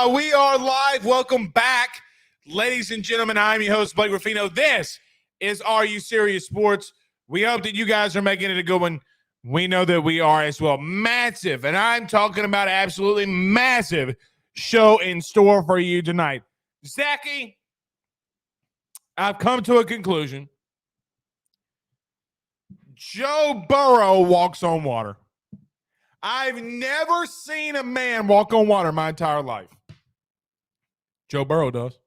We are live. Welcome back, ladies and gentlemen. I'm your host, Blake Ruffino. This is Are You Serious Sports? We hope that you guys are making it a good one. We know that we are as well. Massive, and I'm talking about absolutely massive show in store for you tonight. Zachy, I've come to a conclusion. Joe Burrow walks on water. I've never seen a man walk on water my entire life. Joe Burrow does.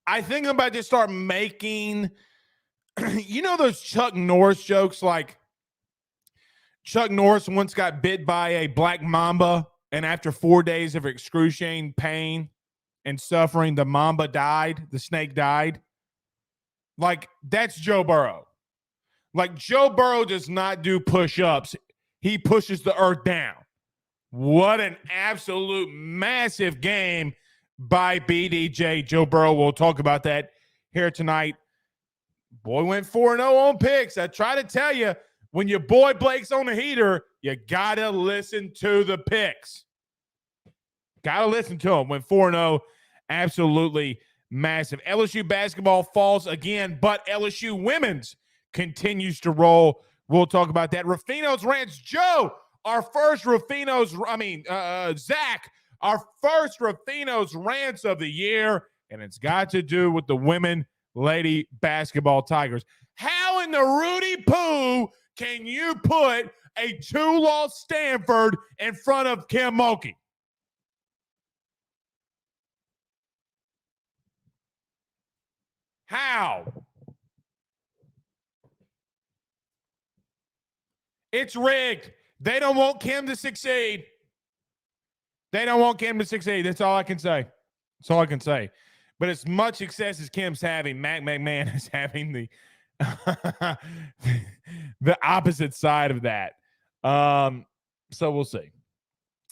I think I'm about to start making, you know, those Chuck Norris jokes, like Chuck Norris once got bit by a black mamba, and after 4 days of excruciating pain and suffering, the mamba died, the snake died. Like, that's Joe Burrow. Like, Joe Burrow does not do push-ups. He pushes the earth down. What an absolute massive game by BDJ. Joe Burrow, we'll talk about that here tonight. Boy went 4-0 on picks. I try to tell you, when your boy Blake's on the heater, you got to listen to the picks. Got to listen to him. Went 4-0. Absolutely massive. LSU basketball falls again, but LSU women's continues to roll. We'll talk about that. Ruffino's Rants. Joe, our first Ruffino's, Zach, our first Ruffino's Rants of the year, and it's got to do with the women lady basketball Tigers. How in the Rudy Poo can you put a 2-loss Stanford in front of Kim Mulkey? How? It's rigged. They don't want Kim to succeed. They don't want Kim to succeed. That's all I can say. That's all I can say. But as much success as Kim's having, Mac McMahon is having the the opposite side of that. So we'll see.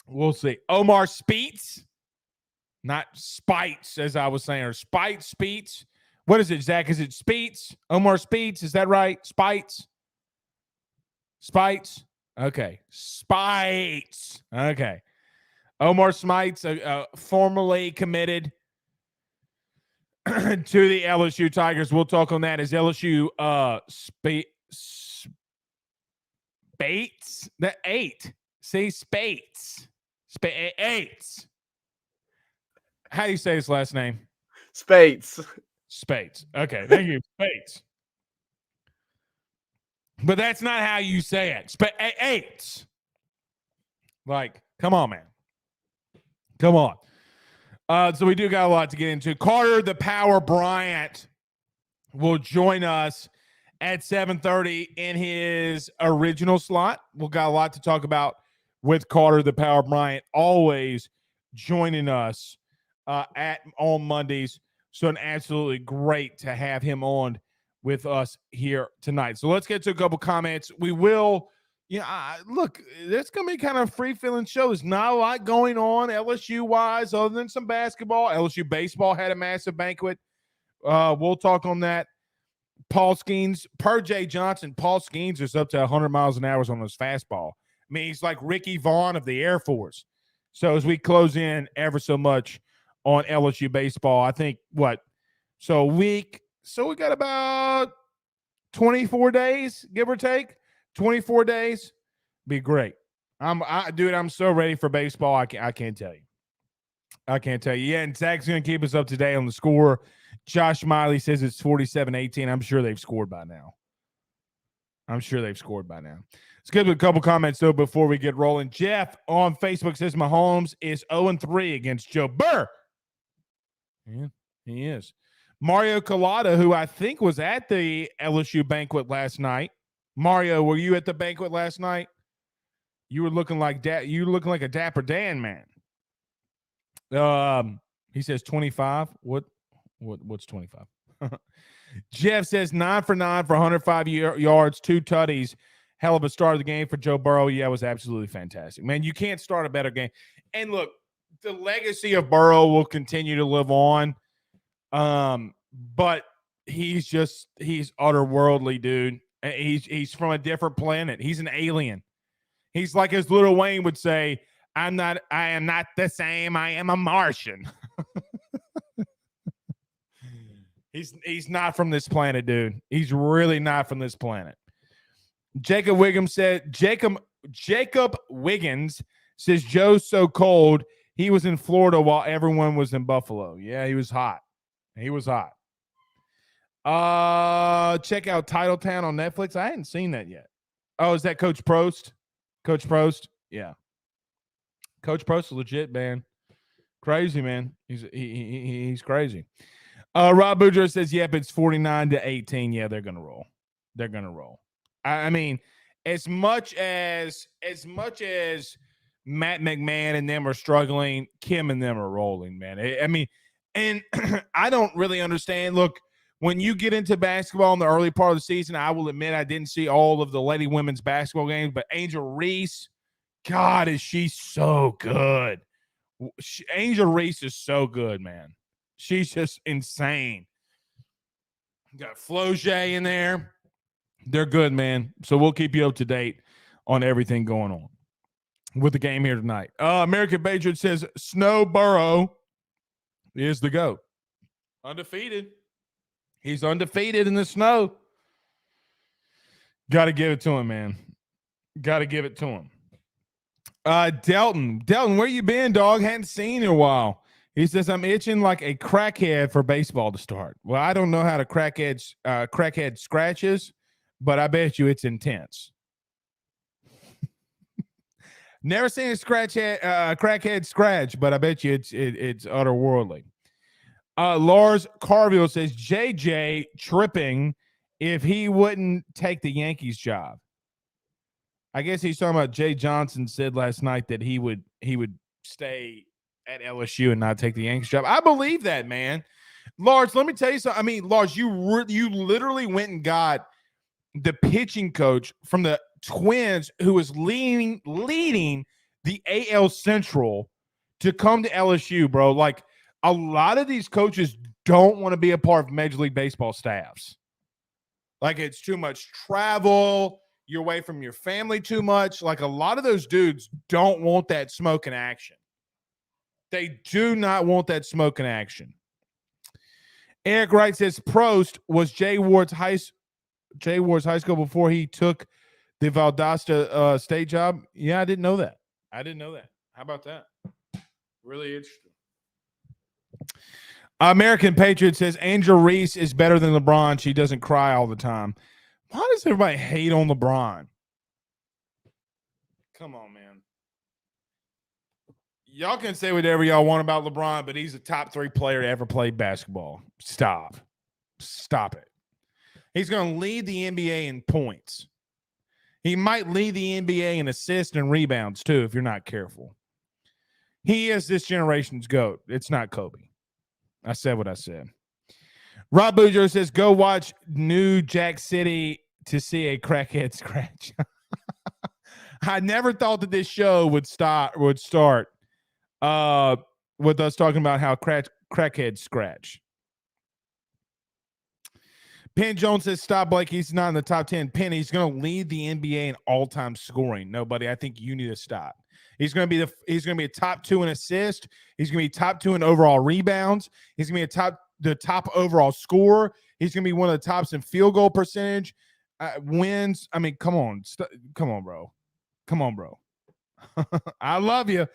We'll see. Omar Speets, not Spites, as I was saying, or Speets. What is it, Zach? Is it Speets? Omar Speets, is that right? Spites? Okay. Spites. Okay. Omar Smites, formerly committed to the LSU Tigers. We'll talk on that as LSU Spates. The 8. Say Spates. Spates. How do you say his last name? Spates. Okay, thank you. Spates. But that's not how you say it. Spates. Like, come on, man. Come on. So we do got a lot to get into. Carter the Power Bryant will join us at 7:30 in his original slot. We've got a lot to talk about with Carter the Power Bryant, always joining us on Mondays. So an absolutely great to have him on with us here tonight. So let's get to a couple comments. We will, look, it's going to be kind of a free-feeling show. There's not a lot going on LSU-wise other than some basketball. LSU baseball had a massive banquet. We'll talk on that. Paul Skeens, per Jay Johnson, Paul Skeens is up to 100 miles an hour on his fastball. I mean, he's like Ricky Vaughn of the Air Force. So as we close in ever so much on LSU baseball, I think So we got about 24 days, give or take. 24 days. Be great. I'm so ready for baseball. I can't tell you. Yeah, and Zach's going to keep us up to date on the score. Josh Miley says it's 47-18. I'm sure they've scored by now. Let's get to a couple comments, though, before we get rolling. Jeff on Facebook says Mahomes is 0-3 against Joe Burrow. Yeah, he is. Mario Collada, who I think was at the LSU banquet last night. Mario, were you at the banquet last night? You were looking like a Dapper Dan man. He says 25. What's 25? Jeff says 9 for 9 for 105 yards, 2 tutties. Hell of a start of the game for Joe Burrow. Yeah, it was absolutely fantastic. Man, you can't start a better game. And look, the legacy of Burrow will continue to live on. But he's otherworldly, dude. He's from a different planet. He's an alien. He's like, as Lil Wayne would say, I am not the same. I am a Martian. He's not from this planet, dude. He's really not from this planet. Jacob Wiggins says Joe's so cold. He was in Florida while everyone was in Buffalo. Yeah, he was hot. He was hot. Check out Titletown on Netflix. I hadn't seen that yet. Oh, is that Coach Prost? Coach Prost? Yeah. Coach Prost is legit, man. Crazy, man. He's crazy. Rob Boudreaux says, yep, it's 49-18. Yeah, they're gonna roll. They're gonna roll. I mean, as much as Matt McMahon and them are struggling, Kim and them are rolling, man. I mean, and I don't really understand. Look, when you get into basketball in the early part of the season, I will admit I didn't see all of the Lady Women's basketball games, but Angel Reese, God, is she so good. Angel Reese is so good, man. She's just insane. Got Floje in there. They're good, man. So we'll keep you up to date on everything going on with the game here tonight. American Patriot says Snow Burrow is the GOAT. Undefeated. He's undefeated in the snow. Got to give it to him, man. Got to give it to him. Delton, where you been, dog? Hadn't seen you in a while. He says, I'm itching like a crackhead for baseball to start. Well, I don't know how to crackhead scratches, but I bet you it's intense. Never seen a crackhead scratch, but I bet you it's otherworldly. Lars Carville says JJ tripping if he wouldn't take the Yankees job. I guess he's talking about Jay Johnson said last night that he would stay at LSU and not take the Yankees job. I believe that, man. Lars, let me tell you something. I mean, Lars, you literally went and got the pitching coach from the Twins who was leading the AL Central to come to LSU, bro. Like, a lot of these coaches don't want to be a part of Major League Baseball staffs. Like, it's too much travel. You're away from your family too much. Like, a lot of those dudes don't want that smoking action. They do not want that smoking action. Eric Wright says Prost was Jay Ward's high school before he took the Valdosta state job. Yeah, I didn't know that. How about that? Really interesting. American Patriot says Angel Reese is better than LeBron. She doesn't cry all the time. Why does everybody hate on LeBron? Come on, man. Y'all can say whatever y'all want about LeBron, but he's a top 3 player to ever play basketball. Stop it. He's going to lead the NBA in points. He might lead the NBA in assists and rebounds, too, if you're not careful. He is this generation's GOAT. It's not Kobe. I said what I said. Rob Boudreaux says, go watch New Jack City to see a crackhead scratch. I never thought that this show would start with us talking about how crackheads scratch. Penn Jones says, stop Blake. He's not in the top 10. Penn, he's going to lead the NBA in all-time scoring. No, buddy, I think you need to stop. He's going to be a top 2 in assists. He's going to be top 2 in overall rebounds. He's going to be the top overall scorer. He's going to be one of the tops in field goal percentage, wins. I mean, come on, bro. I love you,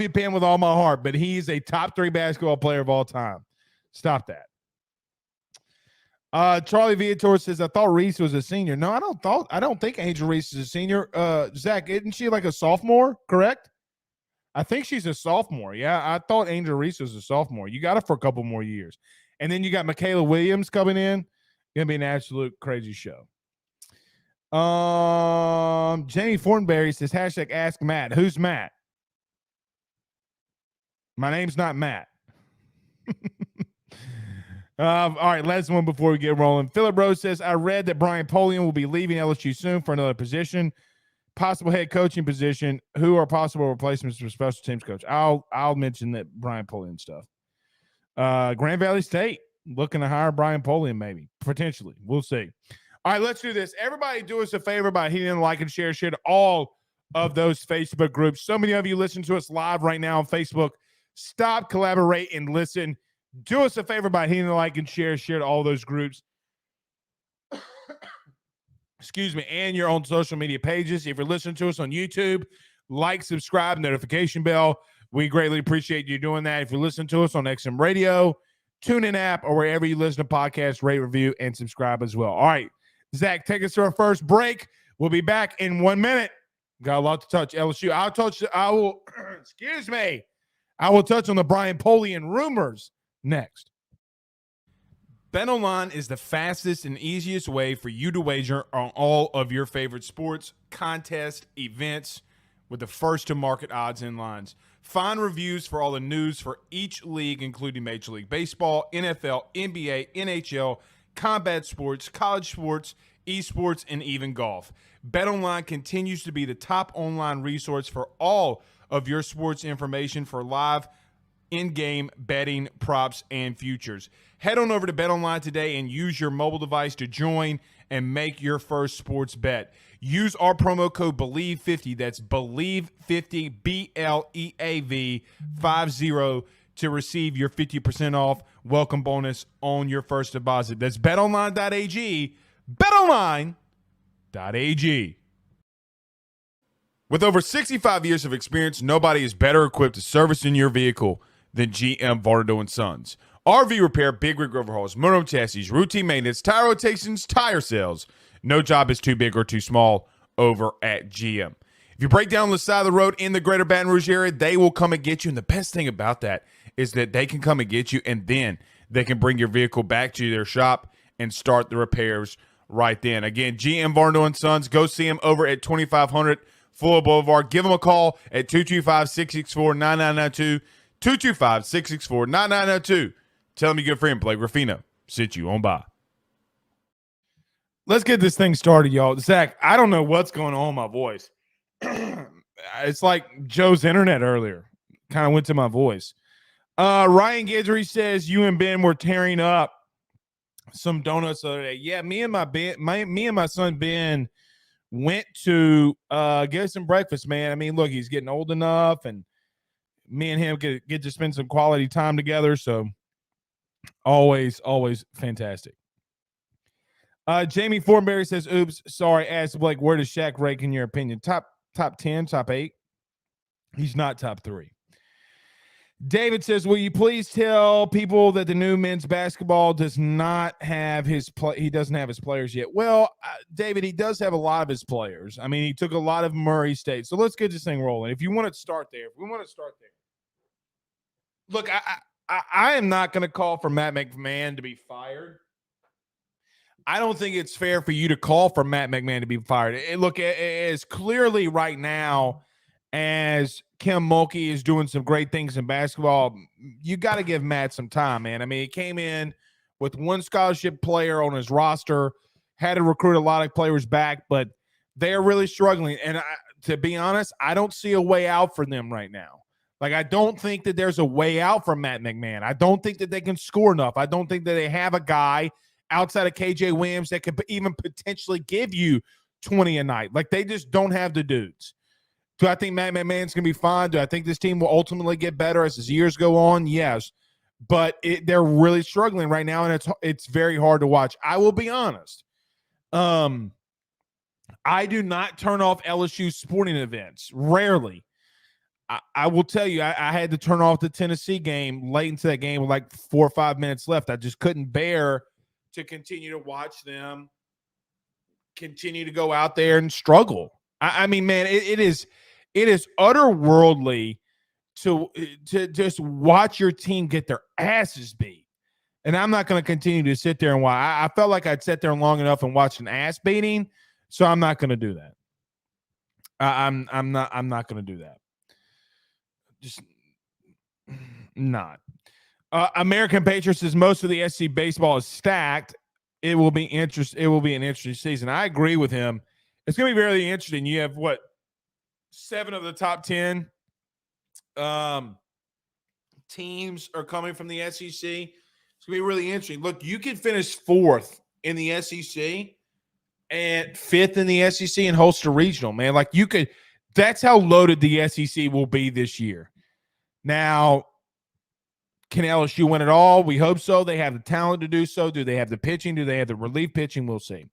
Penn, with all my heart, but he's a top 3 basketball player of all time. Stop that. Charlie Viator says, I thought Reese was a senior. No, I don't think Angel Reese is a senior. Zach, isn't she like a sophomore, correct? I think she's a sophomore. Yeah, I thought Angel Reese was a sophomore. You got her for a couple more years. And then you got Michaela Williams coming in. Going to be an absolute crazy show. Jamie Fortenberry says, hashtag ask Matt. Who's Matt? My name's not Matt. All right, last one before we get rolling. Philip Rose says, I read that Brian Polon will be leaving LSU soon for another position, possible head coaching position. Who are possible replacements for special teams coach? I'll mention that Brian Polon stuff. Grand Valley State looking to hire Brian Polon, maybe, potentially. We'll see. All right, let's do this. Everybody do us a favor by hitting like and share to all of those Facebook groups. So many of you listen to us live right now on Facebook. Stop, collaborate, and listen. Do us a favor by hitting the like and share to all those groups. Excuse me, and your own social media pages. If you're listening to us on YouTube, like, subscribe, notification bell. We greatly appreciate you doing that. If you listen to us on XM Radio, TuneIn app, or wherever you listen to podcasts, rate, review, and subscribe as well. All right, Zach, take us to our first break. We'll be back in 1 minute. Got a lot to touch. LSU. Excuse me. I will touch on the Brian Polon rumors next. BetOnline is the fastest and easiest way for you to wager on all of your favorite sports, contests, events with the first-to-market odds and lines. Find reviews for all the news for each league, including Major League Baseball, NFL, NBA, NHL, combat sports, college sports, esports, and even golf. BetOnline continues to be the top online resource for all of your sports information for live in-game betting, props, and futures. Head on over to BetOnline today and use your mobile device to join and make your first sports bet. Use our promo code BELIEVE50, that's BELIEVE50, BLEAV 50, to receive your 50% off welcome bonus on your first deposit. That's betonline.ag, betonline.ag. With over 65 years of experience, nobody is better equipped to service in your vehicle than GM Varnado & Sons. RV repair, big rig overhauls, motorhome chassis, routine maintenance, tire rotations, tire sales. No job is too big or too small over at GM. If you break down the side of the road in the greater Baton Rouge area, they will come and get you. And the best thing about that is that they can come and get you, and then they can bring your vehicle back to their shop and start the repairs right then. Again, GM Varnado & Sons. Go see them over at 2500 Fuller Boulevard. Give them a call at 225-664-9992. 225-664-9992. Tell them your good friend Blake Ruffino sent you on by. Let's get this thing started, y'all. Zach, I don't know what's going on with my voice. It's like Joe's internet earlier. Kind of went to my voice. Ryan Guidry says you and Ben were tearing up some donuts the other day. Yeah, me and my son Ben went to get some breakfast, man. I mean, look, he's getting old enough, and me and him get to spend some quality time together. So always fantastic. Jamie Thornberry says, oops, sorry, ask Blake, where does Shaq rank in your opinion? Top 10, top 8? He's not top 3. David says, will you please tell people that the new men's basketball does not have he doesn't have his players yet? Well, David, he does have a lot of his players. I mean, he took a lot of Murray State. So let's get this thing rolling. If we want to start there. Look, I am not going to call for Matt McMahon to be fired. I don't think it's fair for you to call for Matt McMahon to be fired. Look, as clearly right now as Kim Mulkey is doing some great things in basketball, you got to give Matt some time, man. I mean, he came in with one scholarship player on his roster, had to recruit a lot of players back, but they're really struggling. And to be honest, I don't see a way out for them right now. Like, I don't think that there's a way out for Matt McMahon. I don't think that they can score enough. I don't think that they have a guy outside of KJ Williams that could even potentially give you 20 a night. Like, they just don't have the dudes. Do I think Matt McMahon's going to be fine? Do I think this team will ultimately get better as the years go on? Yes. But they're really struggling right now, and it's very hard to watch. I will be honest. I do not turn off LSU sporting events. Rarely. I will tell you, I had to turn off the Tennessee game late into that game with like 4 or 5 minutes left. I just couldn't bear to continue to watch them continue to go out there and struggle. I mean, man, it is otherworldly to just watch your team get their asses beat. And I'm not going to continue to sit there and watch. I felt like I'd sit there long enough and watch an ass beating, so I'm not going to do that. I'm not going to do that. Just not. American Patriots says most of the SC baseball is stacked. It will be an interesting season. I agree with him. It's going to be really interesting. You have 7 of the top 10 teams are coming from the SEC. It's going to be really interesting. Look, you can finish 4th in the SEC and 5th in the SEC and host a regional, man. Like, That's how loaded the SEC will be this year. Now, can LSU win it all? We hope so. They have the talent to do so. Do they have the pitching? Do they have the relief pitching? We'll see.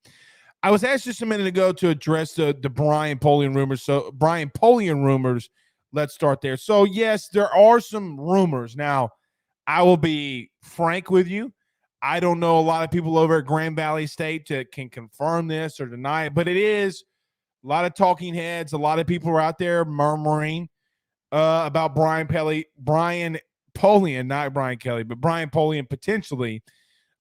I was asked just a minute ago to address the Brian Polon rumors. So Brian Polon rumors, let's start there. So yes, there are some rumors. Now, I will be frank with you. I don't know a lot of people over at Grand Valley State that can confirm this or deny it, but it is a lot of talking heads. A lot of people are out there murmuring about Brian Polon, not Brian Kelly, but Brian Polon potentially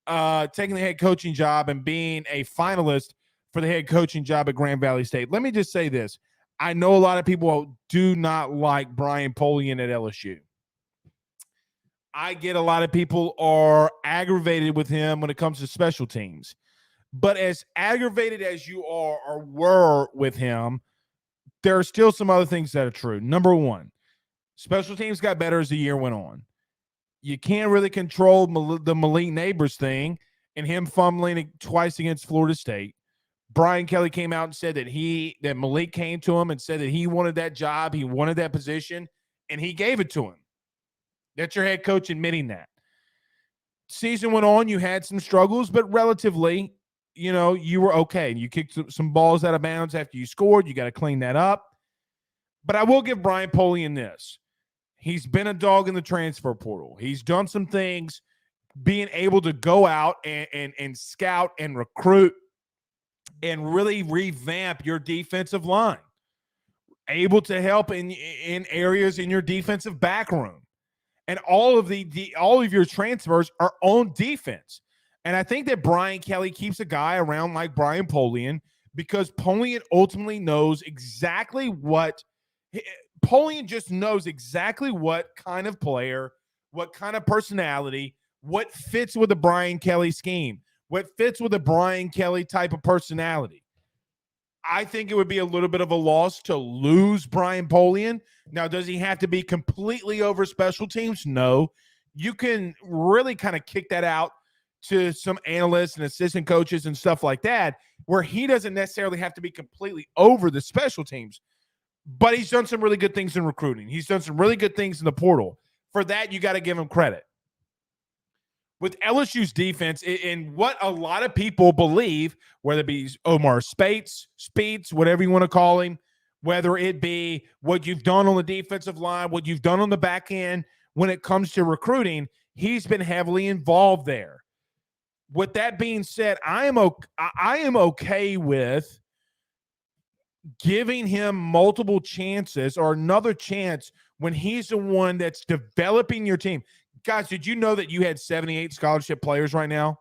taking the head coaching job and being a finalist for the head coaching job at Grand Valley State. Let me just say this. I know a lot of people do not like Brian Polon at LSU. I get a lot of people are aggravated with him when it comes to special teams. But as aggravated as you are or were with him, there are still some other things that are true. Number one, special teams got better as the year went on. You can't really control the Malik Neighbors thing and him fumbling twice against Florida State. Brian Kelly came out and said that Malik came to him and said that he wanted that job, he wanted that position, and he gave it to him. That's your head coach admitting that. Season went on, you had some struggles, but relatively, you were okay. You kicked some balls out of bounds after you scored. You got to clean that up. But I will give Brian Polon this. He's been a dog in the transfer portal. He's done some things, being able to go out and scout and recruit and really revamp your defensive line. Able to help in areas in your defensive back room. And all of your transfers are on defense. And I think that Brian Kelly keeps a guy around like Brian Polon because Polon ultimately knows exactly what Polon just knows exactly what kind of player, what kind of personality, what fits with the Brian Kelly scheme, what fits with the Brian Kelly type of personality. I think it would be a little bit of a loss to lose Brian Polon. Now, does he have to be completely over special teams? No. You can really kind of kick that out to some analysts and assistant coaches and stuff like that, where he doesn't necessarily have to be completely over the special teams. But he's done some really good things in recruiting. He's done some really good things in the portal. For that, you got to give him credit. With LSU's defense, and what a lot of people believe, whether it be Omar Speeds, whatever you want to call him, whether it be what you've done on the defensive line, what you've done on the back end when it comes to recruiting, he's been heavily involved there. With that being said, I am okay with giving him multiple chances or another chance when he's the one that's developing your team. Guys, did you know that you had 78 scholarship players right now?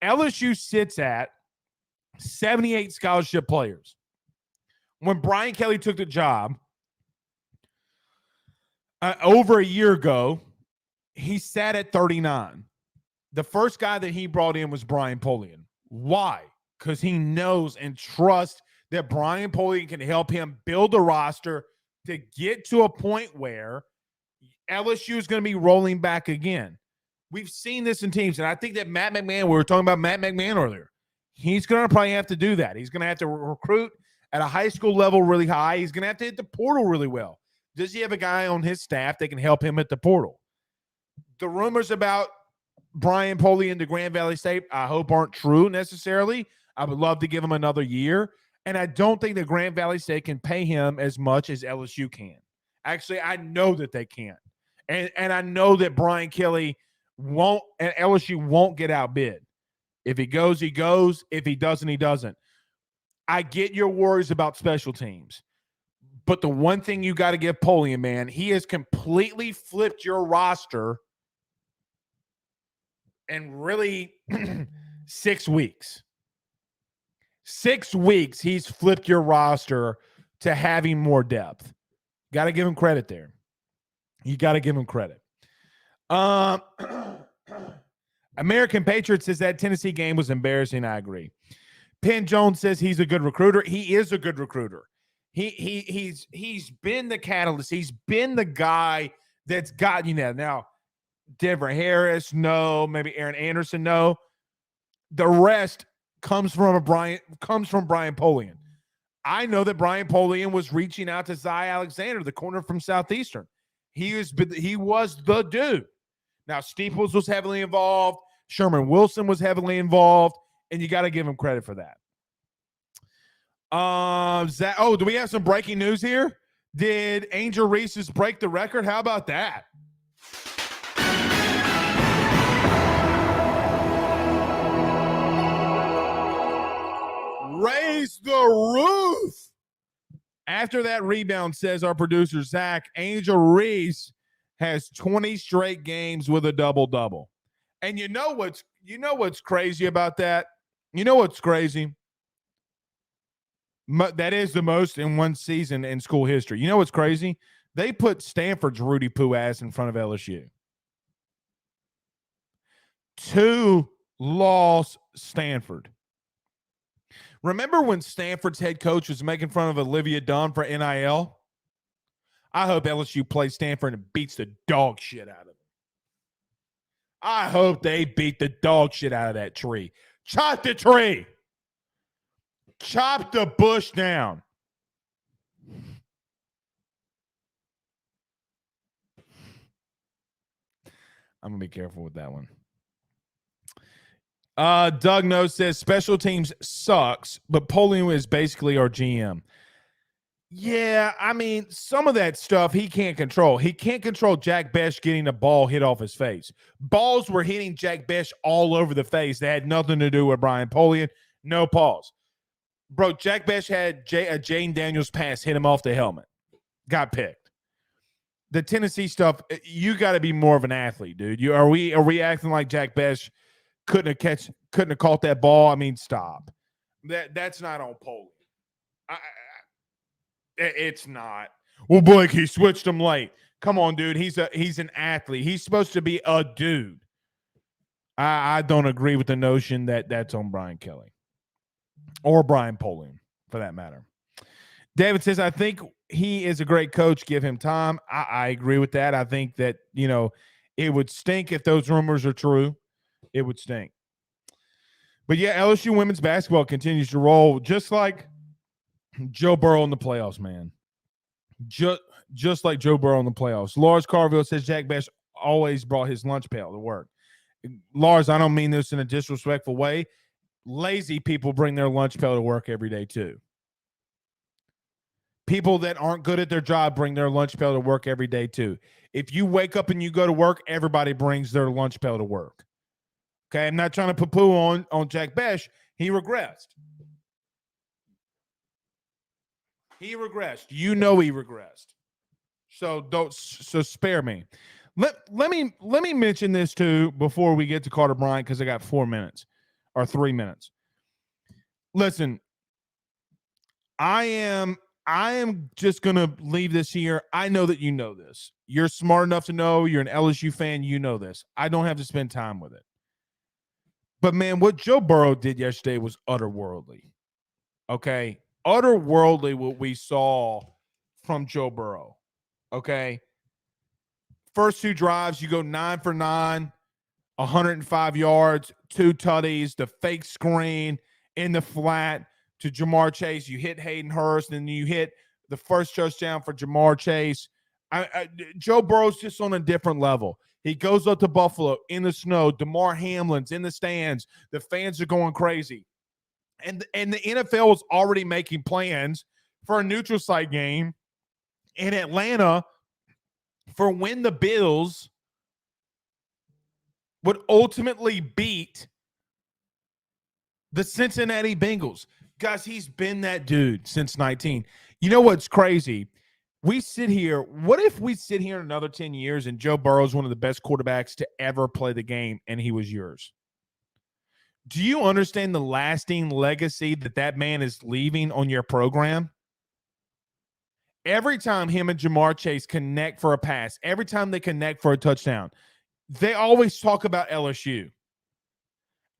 LSU sits at 78 scholarship players. When Brian Kelly took the job over a year ago, he sat at 39. The first guy that he brought in was Brian Polon. Why? Because he knows and trusts that Brian Polon can help him build a roster to get to a point where LSU is going to be rolling back again. We've seen this in teams, and I think that Matt McMahon, we were talking about Matt McMahon earlier, he's going to probably have to do that. He's going to have to recruit at a high school level really high. He's going to have to hit the portal really well. Does he have a guy on his staff that can help him at the portal? The rumors about Brian Polon to Grand Valley State, I hope aren't true necessarily. I would love to give him another year, and I don't think that Grand Valley State can pay him as much as LSU can. Actually, I know that they can't. And I know that Brian Kelly won't, and LSU won't get outbid. If he goes, he goes. If he doesn't, he doesn't. I get your worries about special teams. But the one thing you got to give Polon, man, he has completely flipped your roster in really 6 weeks. 6 weeks, he's flipped your roster to having more depth. Got to give him credit there. You got to give him credit. American Patriot says that Tennessee game was embarrassing. I agree. Penn Jones says he's a good recruiter. He is a good recruiter. He's been the catalyst. He's been the guy that's gotten you there. Now, Denver Harris, no. Maybe Aaron Anderson, no. The rest comes from Brian Polon. I know that Brian Polon was reaching out to Zy Alexander, the corner from Southeastern. He was the dude. Now, Steeples was heavily involved. Sherman Wilson was heavily involved, and you got to give him credit for that. Do we have some breaking news here? Did Angel Reese's break the record? How about that? Raise the roof. After that rebound, says our producer, Zach, Angel Reese has 20 straight games with a double-double. And you know what's crazy about that? You know what's crazy? That is the most in one season in school history. You know what's crazy? They put Stanford's Rudy Poo ass in front of LSU. 2-loss Stanford. Remember when Stanford's head coach was making fun of Olivia Dunn for NIL? I hope LSU plays Stanford and beats the dog shit out of them. I hope they beat the dog shit out of that tree. Chop the tree. Chop the bush down. I'm going to be careful with that one. Doug Nose says special teams sucks, but Polon is basically our GM. Yeah, I mean, some of that stuff he can't control. He can't control Jack Besh getting a ball hit off his face. Balls were hitting Jack Besh all over the face. That had nothing to do with Brian Polon. No pause. Bro, Jack Besh had a Jane Daniels pass hit him off the helmet. Got picked. The Tennessee stuff, you got to be more of an athlete, dude. Are we acting like Jack Besh couldn't have caught that ball? I mean, stop. That's not on Polon. It's not. Well, Blake, he switched him late. Come on, dude. He's an athlete. He's supposed to be a dude. I don't agree with the notion that that's on Brian Kelly or Brian Polon, for that matter. David says, I think he is a great coach. Give him time. I agree with that. I think that, it would stink if those rumors are true. It would stink. But yeah, LSU women's basketball continues to roll just like Joe Burrow in the playoffs, man. Just like Joe Burrow in the playoffs. Lars Carville says Jack Besh always brought his lunch pail to work. Lars, I don't mean this in a disrespectful way. Lazy people bring their lunch pail to work every day too. People that aren't good at their job bring their lunch pail to work every day too. If you wake up and you go to work, everybody brings their lunch pail to work. Okay, I'm not trying to poo-poo on Jack Besh. He regressed. He regressed. He regressed. So spare me. Let me mention this too before we get to Carter Bryant, because I got 4 minutes or 3 minutes. Listen, I am just gonna leave this here. I know that you know this. You're smart enough to know. You're an LSU fan. You know this. I don't have to spend time with it. But man, what Joe Burrow did yesterday was otherworldly. Okay. Otherworldly what we saw from Joe Burrow. Okay. First 2 drives, you go 9 for 9, 105 yards, 2 tutties, the fake screen in the flat to Jamar Chase. You hit Hayden Hurst, and then you hit the first touchdown for Jamar Chase. Joe Burrow's just on a different level. He goes up to Buffalo in the snow. DeMar Hamlin's in the stands. The fans are going crazy. And the NFL was already making plans for a neutral site game in Atlanta for when the Bills would ultimately beat the Cincinnati Bengals. Guys, he's been that dude since 19. You know what's crazy? What if we sit here in another 10 years and Joe Burrow is one of the best quarterbacks to ever play the game and he was yours? Do you understand the lasting legacy that man is leaving on your program? Every time him and Jamar Chase connect for a pass, every time they connect for a touchdown, they always talk about LSU.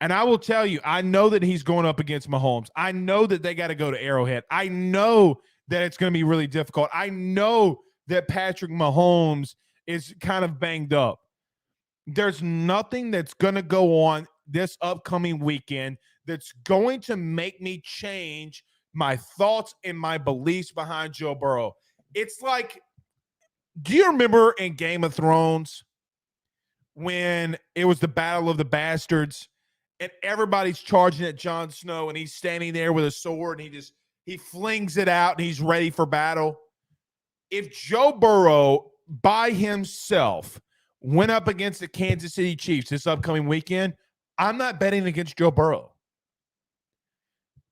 And I will tell you, I know that he's going up against Mahomes. I know that they got to go to Arrowhead. I know that it's going to be really difficult. I know that Patrick Mahomes is kind of banged up. There's nothing that's going to go on this upcoming weekend that's going to make me change my thoughts and my beliefs behind Joe Burrow. It's like, do you remember in Game of Thrones when it was the Battle of the Bastards and everybody's charging at Jon Snow and he's standing there with a sword and he flings it out and he's ready for battle? If Joe Burrow by himself went up against the Kansas City Chiefs this upcoming weekend, I'm not betting against Joe Burrow.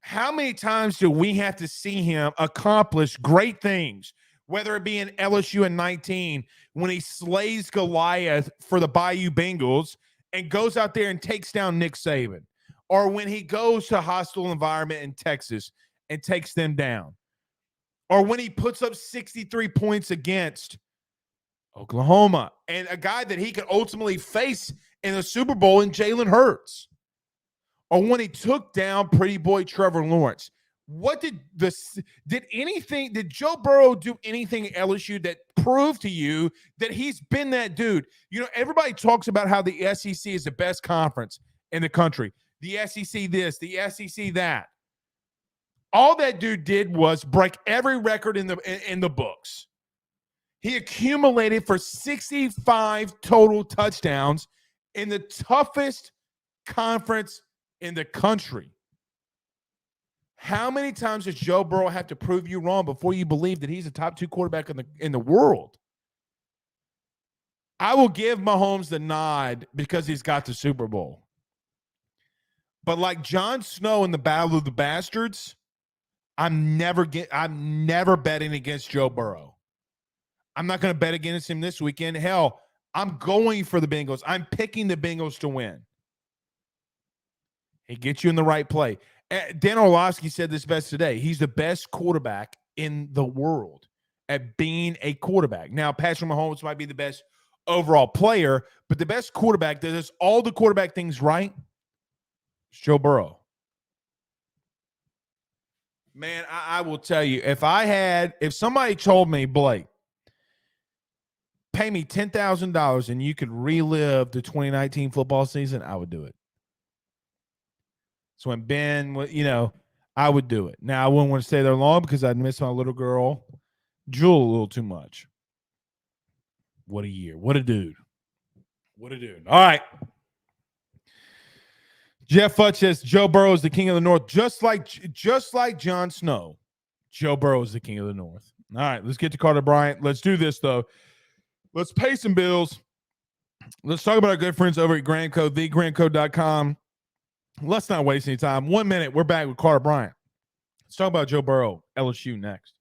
How many times do we have to see him accomplish great things, whether it be in LSU in 19 when he slays Goliath for the Bayou Bengals and goes out there and takes down Nick Saban, or when he goes to a hostile environment in Texas and takes them down, or when he puts up 63 points against Oklahoma and a guy that he could ultimately face in the Super Bowl in Jalen Hurts, or when he took down pretty boy Trevor Lawrence. What did Joe Burrow do anything at LSU that proved to you that he's been that dude? You know, everybody talks about how the SEC is the best conference in the country. The SEC this, the SEC that. All that dude did was break every record in the books. He accumulated for 65 total touchdowns in the toughest conference in the country. How many times does Joe Burrow have to prove you wrong before you believe that he's a top 2 quarterback in the world? I will give Mahomes the nod because he's got the Super Bowl. But like Jon Snow in the Battle of the Bastards, I'm never betting against Joe Burrow. I'm not going to bet against him this weekend. Hell, I'm going for the Bengals. I'm picking the Bengals to win. He gets you in the right play. Dan Orlovsky said this best today. He's the best quarterback in the world at being a quarterback. Now, Patrick Mahomes might be the best overall player, but the best quarterback that does all the quarterback things right is Joe Burrow. Man, I will tell you, if somebody told me, Blake, pay me $10,000 and you could relive the 2019 football season, I would do it. So when Ben, I would do it. Now, I wouldn't want to stay there long because I'd miss my little girl, Jewel, a little too much. What a year. What a dude. What a dude. All right. Jeff Futch says Joe Burrow is the king of the North. Just like Jon Snow, Joe Burrow is the king of the North. All right, let's get to Carter Bryant. Let's do this, though. Let's pay some bills. Let's talk about our good friends over at GramCode, thegramcode.com. Let's not waste any time. 1 minute, we're back with Carter Bryant. Let's talk about Joe Burrow, LSU next.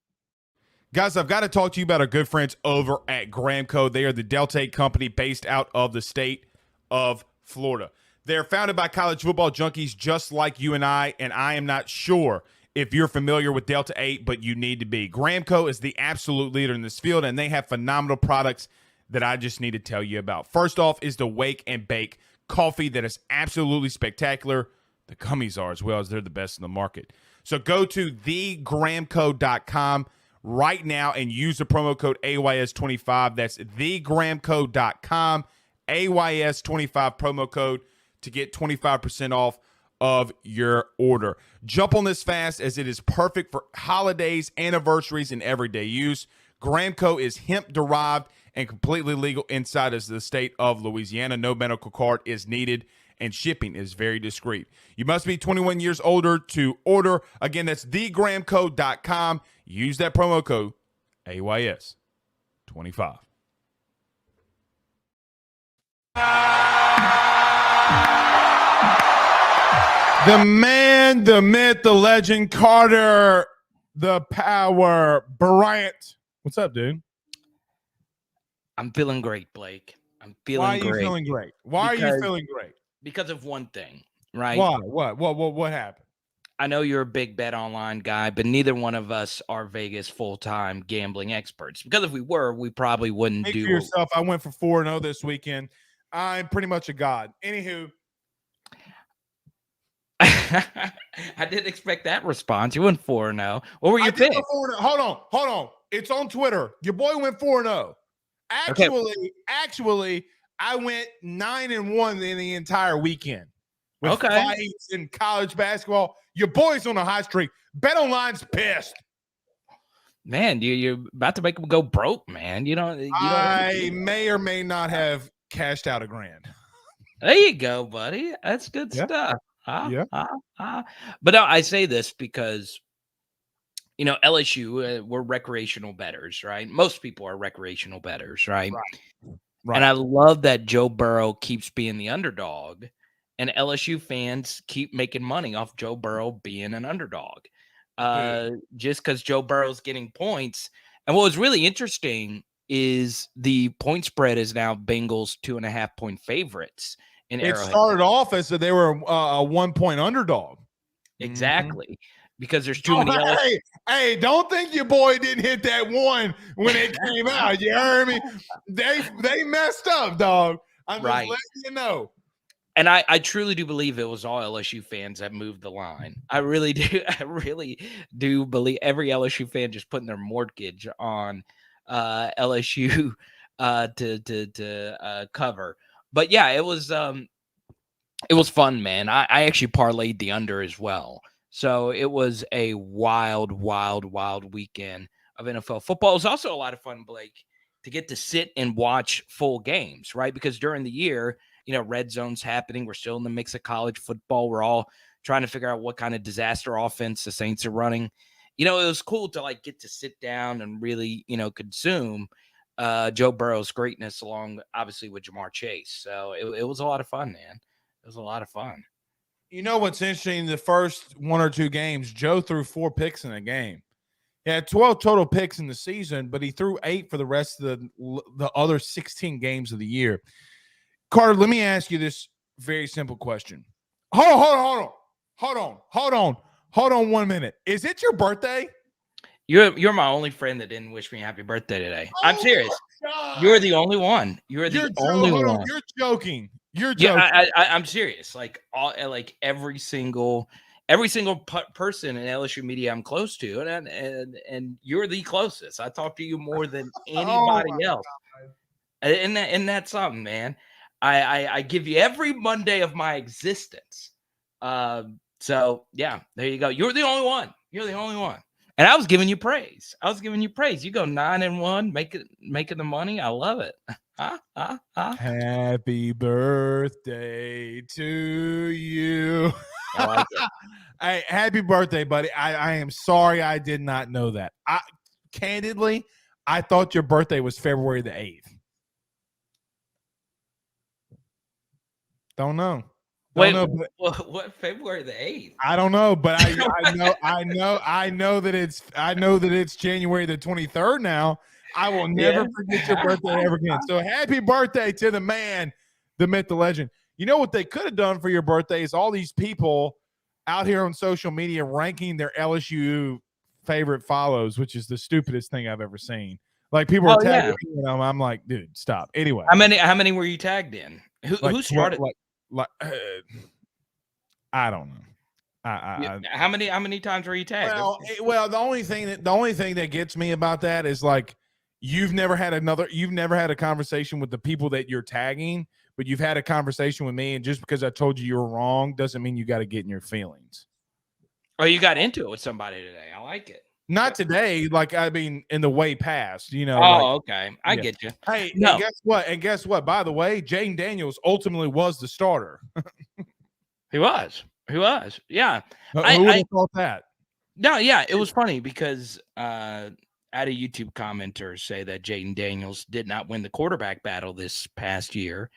Guys, I've got to talk to you about our good friends over at GramCode. They are the Delta 8 company based out of the state of Florida. They're founded by college football junkies just like you and I am not sure if you're familiar with Delta 8, but you need to be. GramCode is the absolute leader in this field, and they have phenomenal products that I just need to tell you about. First off is the Wake and Bake coffee that is absolutely spectacular. The gummies are as well, as they're the best in the market. So go to thegramcode.com right now and use the promo code AYS25. That's thegramcode.com, AYS25 promo code to get 25% off of your order. Jump on this fast as it is perfect for holidays, anniversaries, and everyday use. Gramco is hemp-derived and completely legal inside of the state of Louisiana. No medical card is needed, and shipping is very discreet. You must be 21 years older to order. Again, that's thegramcode.com. Use that promo code AYS25. The man, the myth, the legend, Carter, the Power Bryant. What's up, dude? I'm feeling great, Blake. I'm feeling great. Why are you feeling great? Why are you feeling great? Because of one thing, right? Why? What happened? I know you're a big bet online guy, but neither one of us are Vegas full-time gambling experts. Because if we were, we probably wouldn't do. For yourself, I went for 4-0 this weekend. I'm pretty much a god. Anywho. I didn't expect that response. You went 4-0. What were your picks? Hold on. It's on Twitter. Your boy went 4-0. Actually, I went 9-1 in the entire weekend. with Okay. fights in college basketball. Your boy's on a hot streak. BetOnline's pissed. Man, you're about to make them go broke, man. You don't. I may or may not have cashed out $1,000. There you go, buddy. That's good Yeah. stuff. Yeah. But no, I say this because LSU, we're recreational bettors, right? Most people are recreational bettors, right? Right. And I love that Joe Burrow keeps being the underdog, and LSU fans keep making money off Joe Burrow being an underdog. Just because Joe Burrow's getting points. And what was really interesting is the point spread is now Bengals 2.5-point favorites in It Arrowhead. started off as they were a 1-point underdog. Exactly. Because there's too many LSU. Hey, don't think your boy didn't hit that one when it came out. You heard me? They messed up, dog. I'm just letting you know. And I truly do believe it was all LSU fans that moved the line. I really do. I really do believe every LSU fan just putting their mortgage on LSU to cover. But yeah, it was fun, man. I actually parlayed the under as well. So it was a wild weekend of NFL football. It was also a lot of fun, Blake, to get to sit and watch full games, right? Because during the year, red zone's happening. We're still in the mix of college football. We're all trying to figure out what kind of disaster offense the Saints are running. It was cool to get to sit down and really, consume Joe Burrow's greatness along, obviously, with Jamar Chase. So it was a lot of fun, man. It was a lot of fun. You know what's interesting? The first 1 or 2 games, Joe threw 4 picks in a game. He had 12 total picks in the season, but he threw 8 for the rest of the other 16 games of the year. Carter, let me ask you this very simple question. Hold on 1 minute. Is it your birthday? You're my only friend that didn't wish me happy birthday today. I'm serious. You're the only one. You're the only one. You're joking. Yeah, I'm serious. Every single person in LSU media I'm close to, and you're the closest. I talk to you more than anybody else. And that's something, man. I give you every Monday of my existence. So yeah, there you go. You're the only one. You're the only one. And I was giving you praise. You go 9-1, making the money. I love it. Happy birthday to you. I like it. Hey, happy birthday, buddy. I am sorry I did not know that. Candidly, I thought your birthday was February the 8th. Don't know. Wait, what February the 8th? I don't know, but I know that it's January the 23rd now. I will never forget your birthday ever again. So happy birthday to the man, the myth, the legend. You know what they could have done for your birthday is all these people out here on social media ranking their LSU favorite follows, which is the stupidest thing I've ever seen. Like people are tagging me, and I'm like, dude, stop. Anyway, how many were you tagged in? Who started? I don't know. How many times were you tagged? Well, the only thing that gets me about that is you've never had a conversation with the people that you're tagging, but you've had a conversation with me, and just because I told you were wrong doesn't mean you got to get in your feelings. Oh, you got into it with somebody today. I like it. Not today, in the way past, okay. I get you. Hey, no. And guess what? By the way, Jaden Daniels ultimately was the starter. He was. Yeah. Who would have thought that? No, yeah. It was funny because I had a YouTube commenter say that Jaden Daniels did not win the quarterback battle this past year.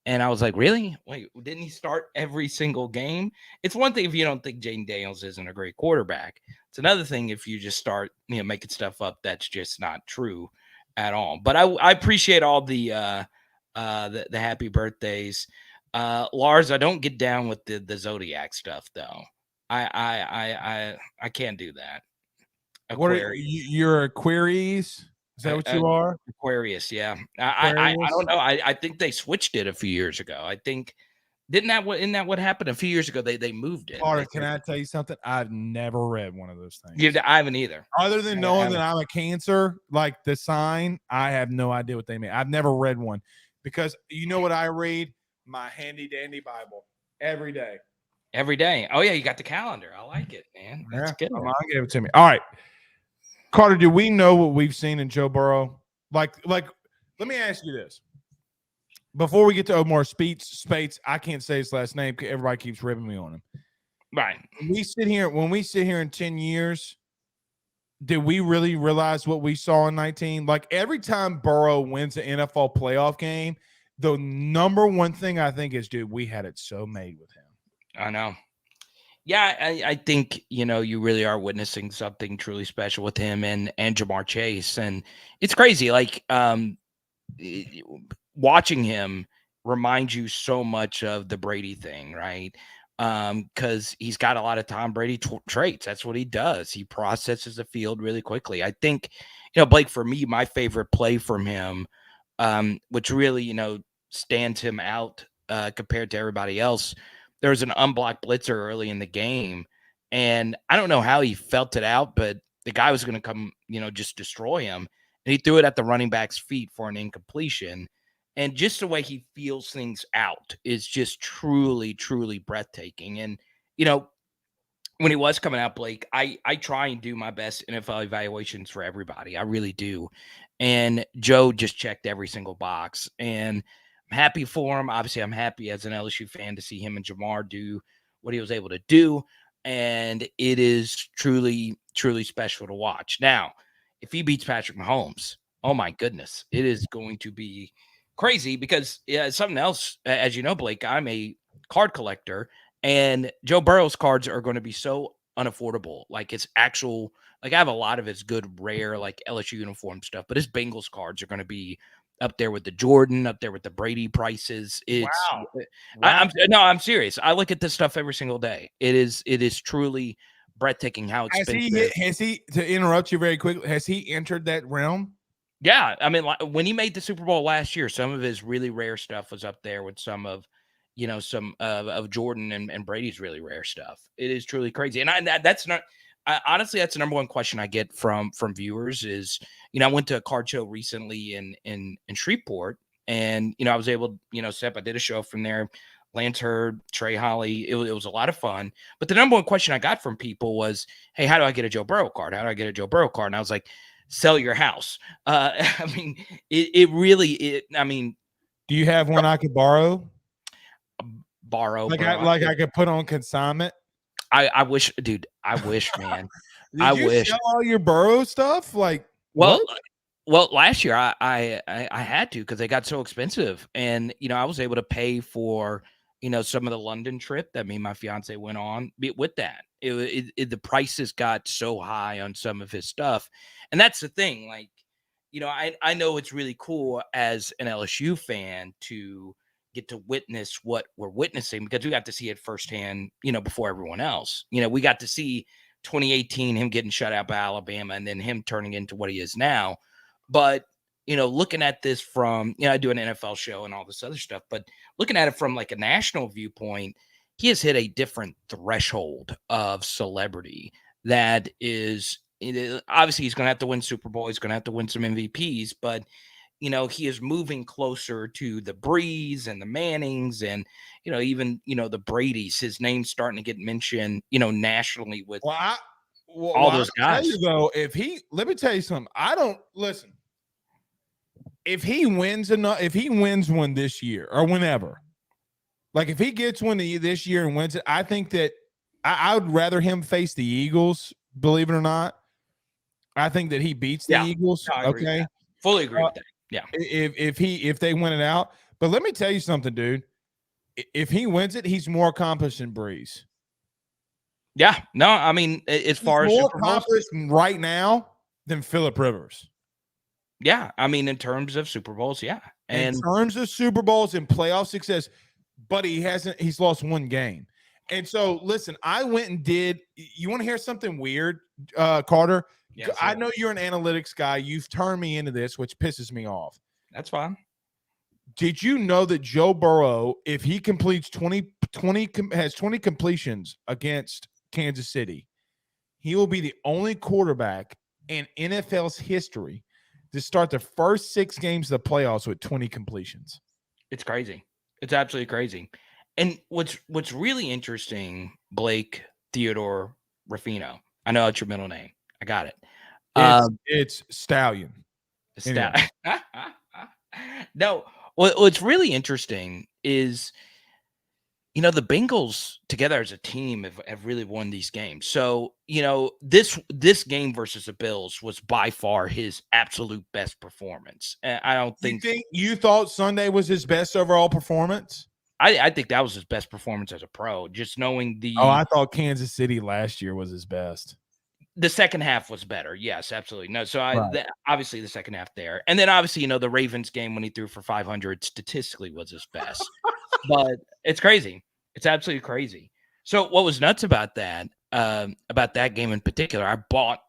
And I was like, really? Wait, didn't he start every single game? It's one thing if you don't think Jaden Daniels isn't a great quarterback. It's another thing if you just start, making stuff up that's just not true at all. But I appreciate all the happy birthdays. Lars, I don't get down with the Zodiac stuff though. I can't do that. Aquarius. You're Aquarius? Is that what you are? Aquarius, yeah. I don't know. I think they switched it a few years ago. I think isn't that what happened a few years ago? They moved it. Carter, can I tell you something? I've never read one of those things. Yeah, I haven't either. Other than knowing that I'm a Cancer, like the sign, I have no idea what they mean. I've never read one because you know what I read? My handy dandy Bible every day. Every day. Oh, yeah, you got the calendar. I like it, man. That's Yeah, good. my mom gave it to me. All right, Carter, do we know what we've seen in Joe Burrow? Like, let me ask you this. Before we get to Omar Spates, I can't say his last name because everybody keeps ripping me on him. Right. When we sit here in 10 years, did we really realize what we saw in 19? Like every time Burrow wins an NFL playoff game, the number one thing I think is, dude, we had it so made with him. I know. Yeah, I think, you really are witnessing something truly special with him and Jamar Chase. And it's crazy. Like, watching him reminds you so much of the Brady thing, right? Because he's got a lot of Tom Brady traits. That's what he does. He processes the field really quickly. I think, Blake, for me, my favorite play from him, which really, stands him out compared to everybody else. There was an unblocked blitzer early in the game, and I don't know how he felt it out, but the guy was going to come, just destroy him. And he threw it at the running back's feet for an incompletion. And just the way he feels things out is just truly, truly breathtaking. And, when he was coming out, Blake, I try and do my best NFL evaluations for everybody. I really do. And Joe just checked every single box. And I'm happy for him. Obviously, I'm happy as an LSU fan to see him and Jamar do what he was able to do. And it is truly, truly special to watch. Now, if he beats Patrick Mahomes, oh my goodness, it is going to be crazy because something else, as you know, Blake, I'm a card collector, and Joe Burrow's cards are going to be so unaffordable. Like it's actual, like I have a lot of his good, rare, like LSU uniform stuff, but his Bengals cards are going to be up there with the Jordan, up there with the Brady prices. It's Wow. I'm serious. I look at this stuff every single day. It is truly breathtaking how expensive. Has he, to interrupt you very quickly, has he entered that realm? Yeah, I mean, like, when he made the Super Bowl last year, some of his really rare stuff was up there with some of, some of Jordan and Brady's really rare stuff. It is truly crazy, and that's not. Honestly, that's the number one question I get from viewers is, I went to a card show recently in Shreveport, and I was able, I did a show from there. Lance Hurd, Trey Holly. It was a lot of fun. But the number one question I got from people was, "Hey, how do I get a Joe Burrow card? How do I get a Joe Burrow card?" And I was like, sell your house. I mean, I mean, Do you have one I could borrow? Borrow, I could put on consignment. I wish, dude. I wish, man. Did you wish sell all your Burrow stuff? Like, well, what? well, last year I had to because they got so expensive, and I was able to pay for some of the London trip that me and my fiance went on. With that, the prices got so high on some of his stuff, and that's the thing. Like, I know it's really cool as an LSU fan to get to witness what we're witnessing because we got to see it firsthand, before everyone else. We got to see 2018 him getting shut out by Alabama and then him turning into what he is now. But looking at this from, I do an NFL show and all this other stuff, but looking at it from like a national viewpoint, he has hit a different threshold of celebrity that is obviously he's going to have to win Super Bowl. He's going to have to win some MVPs, but he is moving closer to the Brees and the Mannings and, even, the Bradys. His name's starting to get mentioned, nationally with all those guys. Let me tell you something. I don't listen. If he wins one this year or whenever, like if he gets one this year and wins it, I think that I would rather him face the Eagles, believe it or not. I think that he beats the Eagles. No, okay. Fully agree with that. Yeah. If they win it out. But let me tell you something, dude. If he wins it, he's more accomplished than Brees. Yeah. No, I mean, as far as more accomplished right now than Phillip Rivers. Yeah, I mean, in terms of Super Bowls, yeah. And in terms of Super Bowls and playoff success, but he's lost one game. And so, listen, I went and did, you want to hear something weird, Carter? Yeah, I know you're an analytics guy. You've turned me into this, which pisses me off. That's fine. Did you know that Joe Burrow, if he completes 20 completions against Kansas City, he will be the only quarterback in NFL's history to start the first 6 games of the playoffs with 20 completions. It's crazy. It's absolutely crazy. And what's really interesting, Blake Theodore Ruffino. I know that's your middle name. I got it. It's Stallion. Anyway. No, what's really interesting is, the Bengals together as a team have really won these games. So, this game versus the Bills was by far his absolute best performance. And I don't think you thought Sunday was his best overall performance? I think that was his best performance as a pro. Just knowing I thought Kansas City last year was his best. The second half was better. Yes, absolutely. No, so Right. obviously the second half there. And then obviously, the Ravens game when he threw for 500 statistically was his best. But it's crazy. It's absolutely crazy. So what was nuts about that game in particular, I bought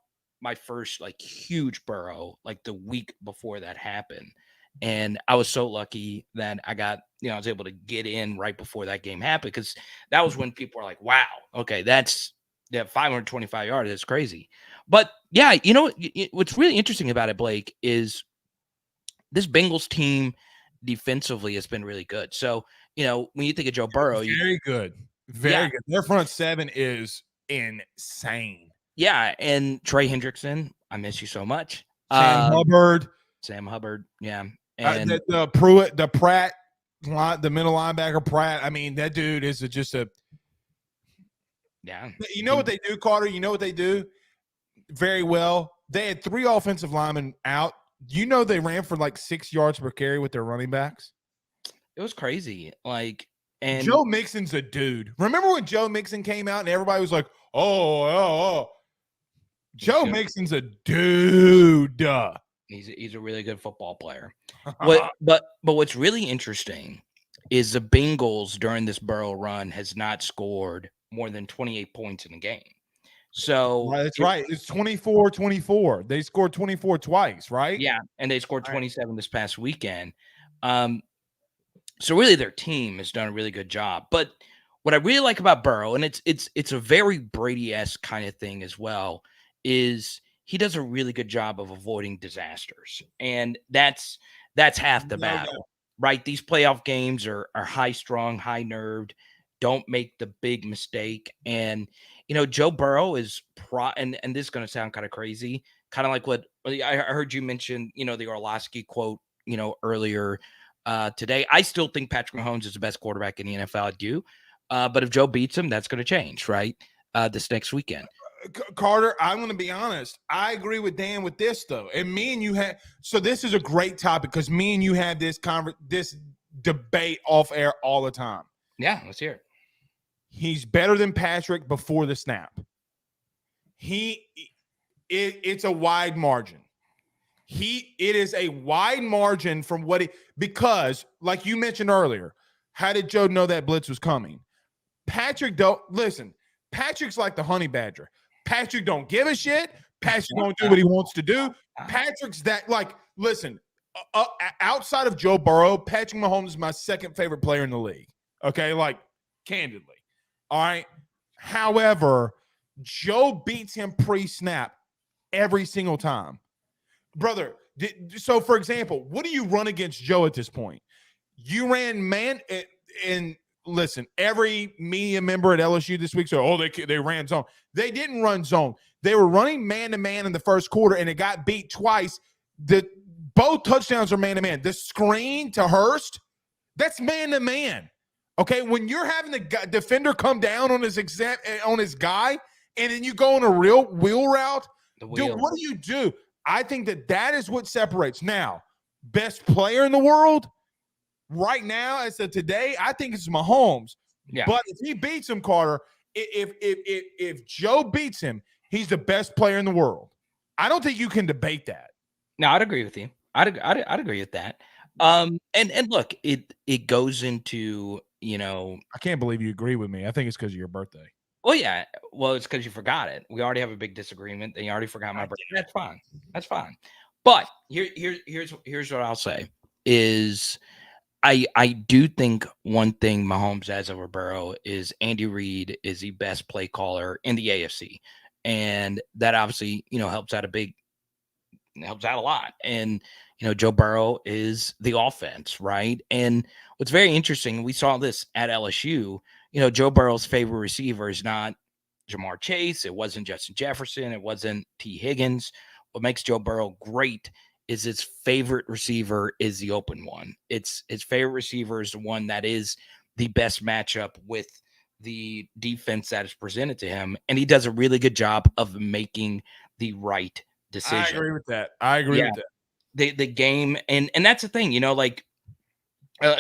my first huge Burrow the week before that happened. And I was so lucky that I got, I was able to get in right before that game happened, because that was when people were like, wow, okay, that's 525 yards. That's crazy. But yeah, what's really interesting about it, Blake, is this Bengals team defensively has been really good. So, when you think of Joe Burrow, very good. Very good. Their front seven is insane. Yeah, and Trey Hendrickson, I miss you so much. Sam Hubbard, yeah. And the Pratt, the middle linebacker Pratt. I mean, that dude is just a yeah. You know what they do, Carter? You know what they do very well? They had 3 offensive linemen out. They ran for 6 yards per carry with their running backs. It was crazy. And Joe Mixon's a dude. Remember when Joe Mixon came out and everybody was like, oh. Joe Mixon's a dude. He's a really good football player. But what's really interesting is the Bengals during this Burrow run has not scored more than 28 points in a game. So that's right. It's 24-24. They scored 24 twice, right? Yeah, and they scored 27 this past weekend. So really their team has done a really good job. But what I really like about Burrow, and it's a very Brady-esque kind of thing as well, is he does a really good job of avoiding disasters. And that's half the battle, right? These playoff games are high-strung, high-nerved, don't make the big mistake. And, Joe Burrow is and this is going to sound kind of crazy, kind of like what I heard you mention, the Orlovsky quote, earlier today. I still think Patrick Mahomes is the best quarterback in the NFL. I do. But if Joe beats him, that's going to change, right? This next weekend. Carter, I'm going to be honest. I agree with Dan with this, though. And me and you had – so this is a great topic because me and you had this debate off air all the time. Yeah, let's hear it. He's better than Patrick before the snap. It's a wide margin. It is a wide margin from because, like you mentioned earlier, how did Joe know that blitz was coming? Patrick's like the honey badger. Patrick don't give a shit. Patrick don't do what he wants to do. Patrick's that, listen, outside of Joe Burrow, Patrick Mahomes is my second favorite player in the league. Okay, candidly. All right. However, Joe beats him pre-snap every single time. Brother, so for example, what do you run against Joe at this point? You ran man and listen, every media member at LSU this week said, they ran zone. They didn't run zone. They were running man-to-man in the first quarter, and it got beat twice. Both touchdowns are man-to-man. The screen to Hurst, that's man-to-man. Okay, when you're having the defender come down on his guy, and then you go on a real wheel route, dude, what do? I think that is what separates. Now, best player in the world right now, as of today, I think it's Mahomes. Yeah. But if he beats him, Carter, if Joe beats him, he's the best player in the world. I don't think you can debate that. No, I'd agree with you. I'd agree with that. And look, it goes into, I can't believe you agree with me. I think it's because of your birthday. Well, yeah. Well, it's because you forgot it. We already have a big disagreement, and you already forgot my birthday. That's fine. That's fine. But here's what I'll say is I do think one thing Mahomes has over Burrow is Andy Reid is the best play caller in the AFC. And that obviously, helps out a lot. And, Joe Burrow is the offense, right? And what's very interesting, we saw this at LSU, Joe Burrow's favorite receiver is not Jamar Chase. It wasn't Justin Jefferson. It wasn't T. Higgins. What makes Joe Burrow great is his favorite receiver is the open one. It's his favorite receiver is the one that is the best matchup with the defense that is presented to him. And he does a really good job of making the right decision. I agree with that. I agree with that. The game, and that's the thing,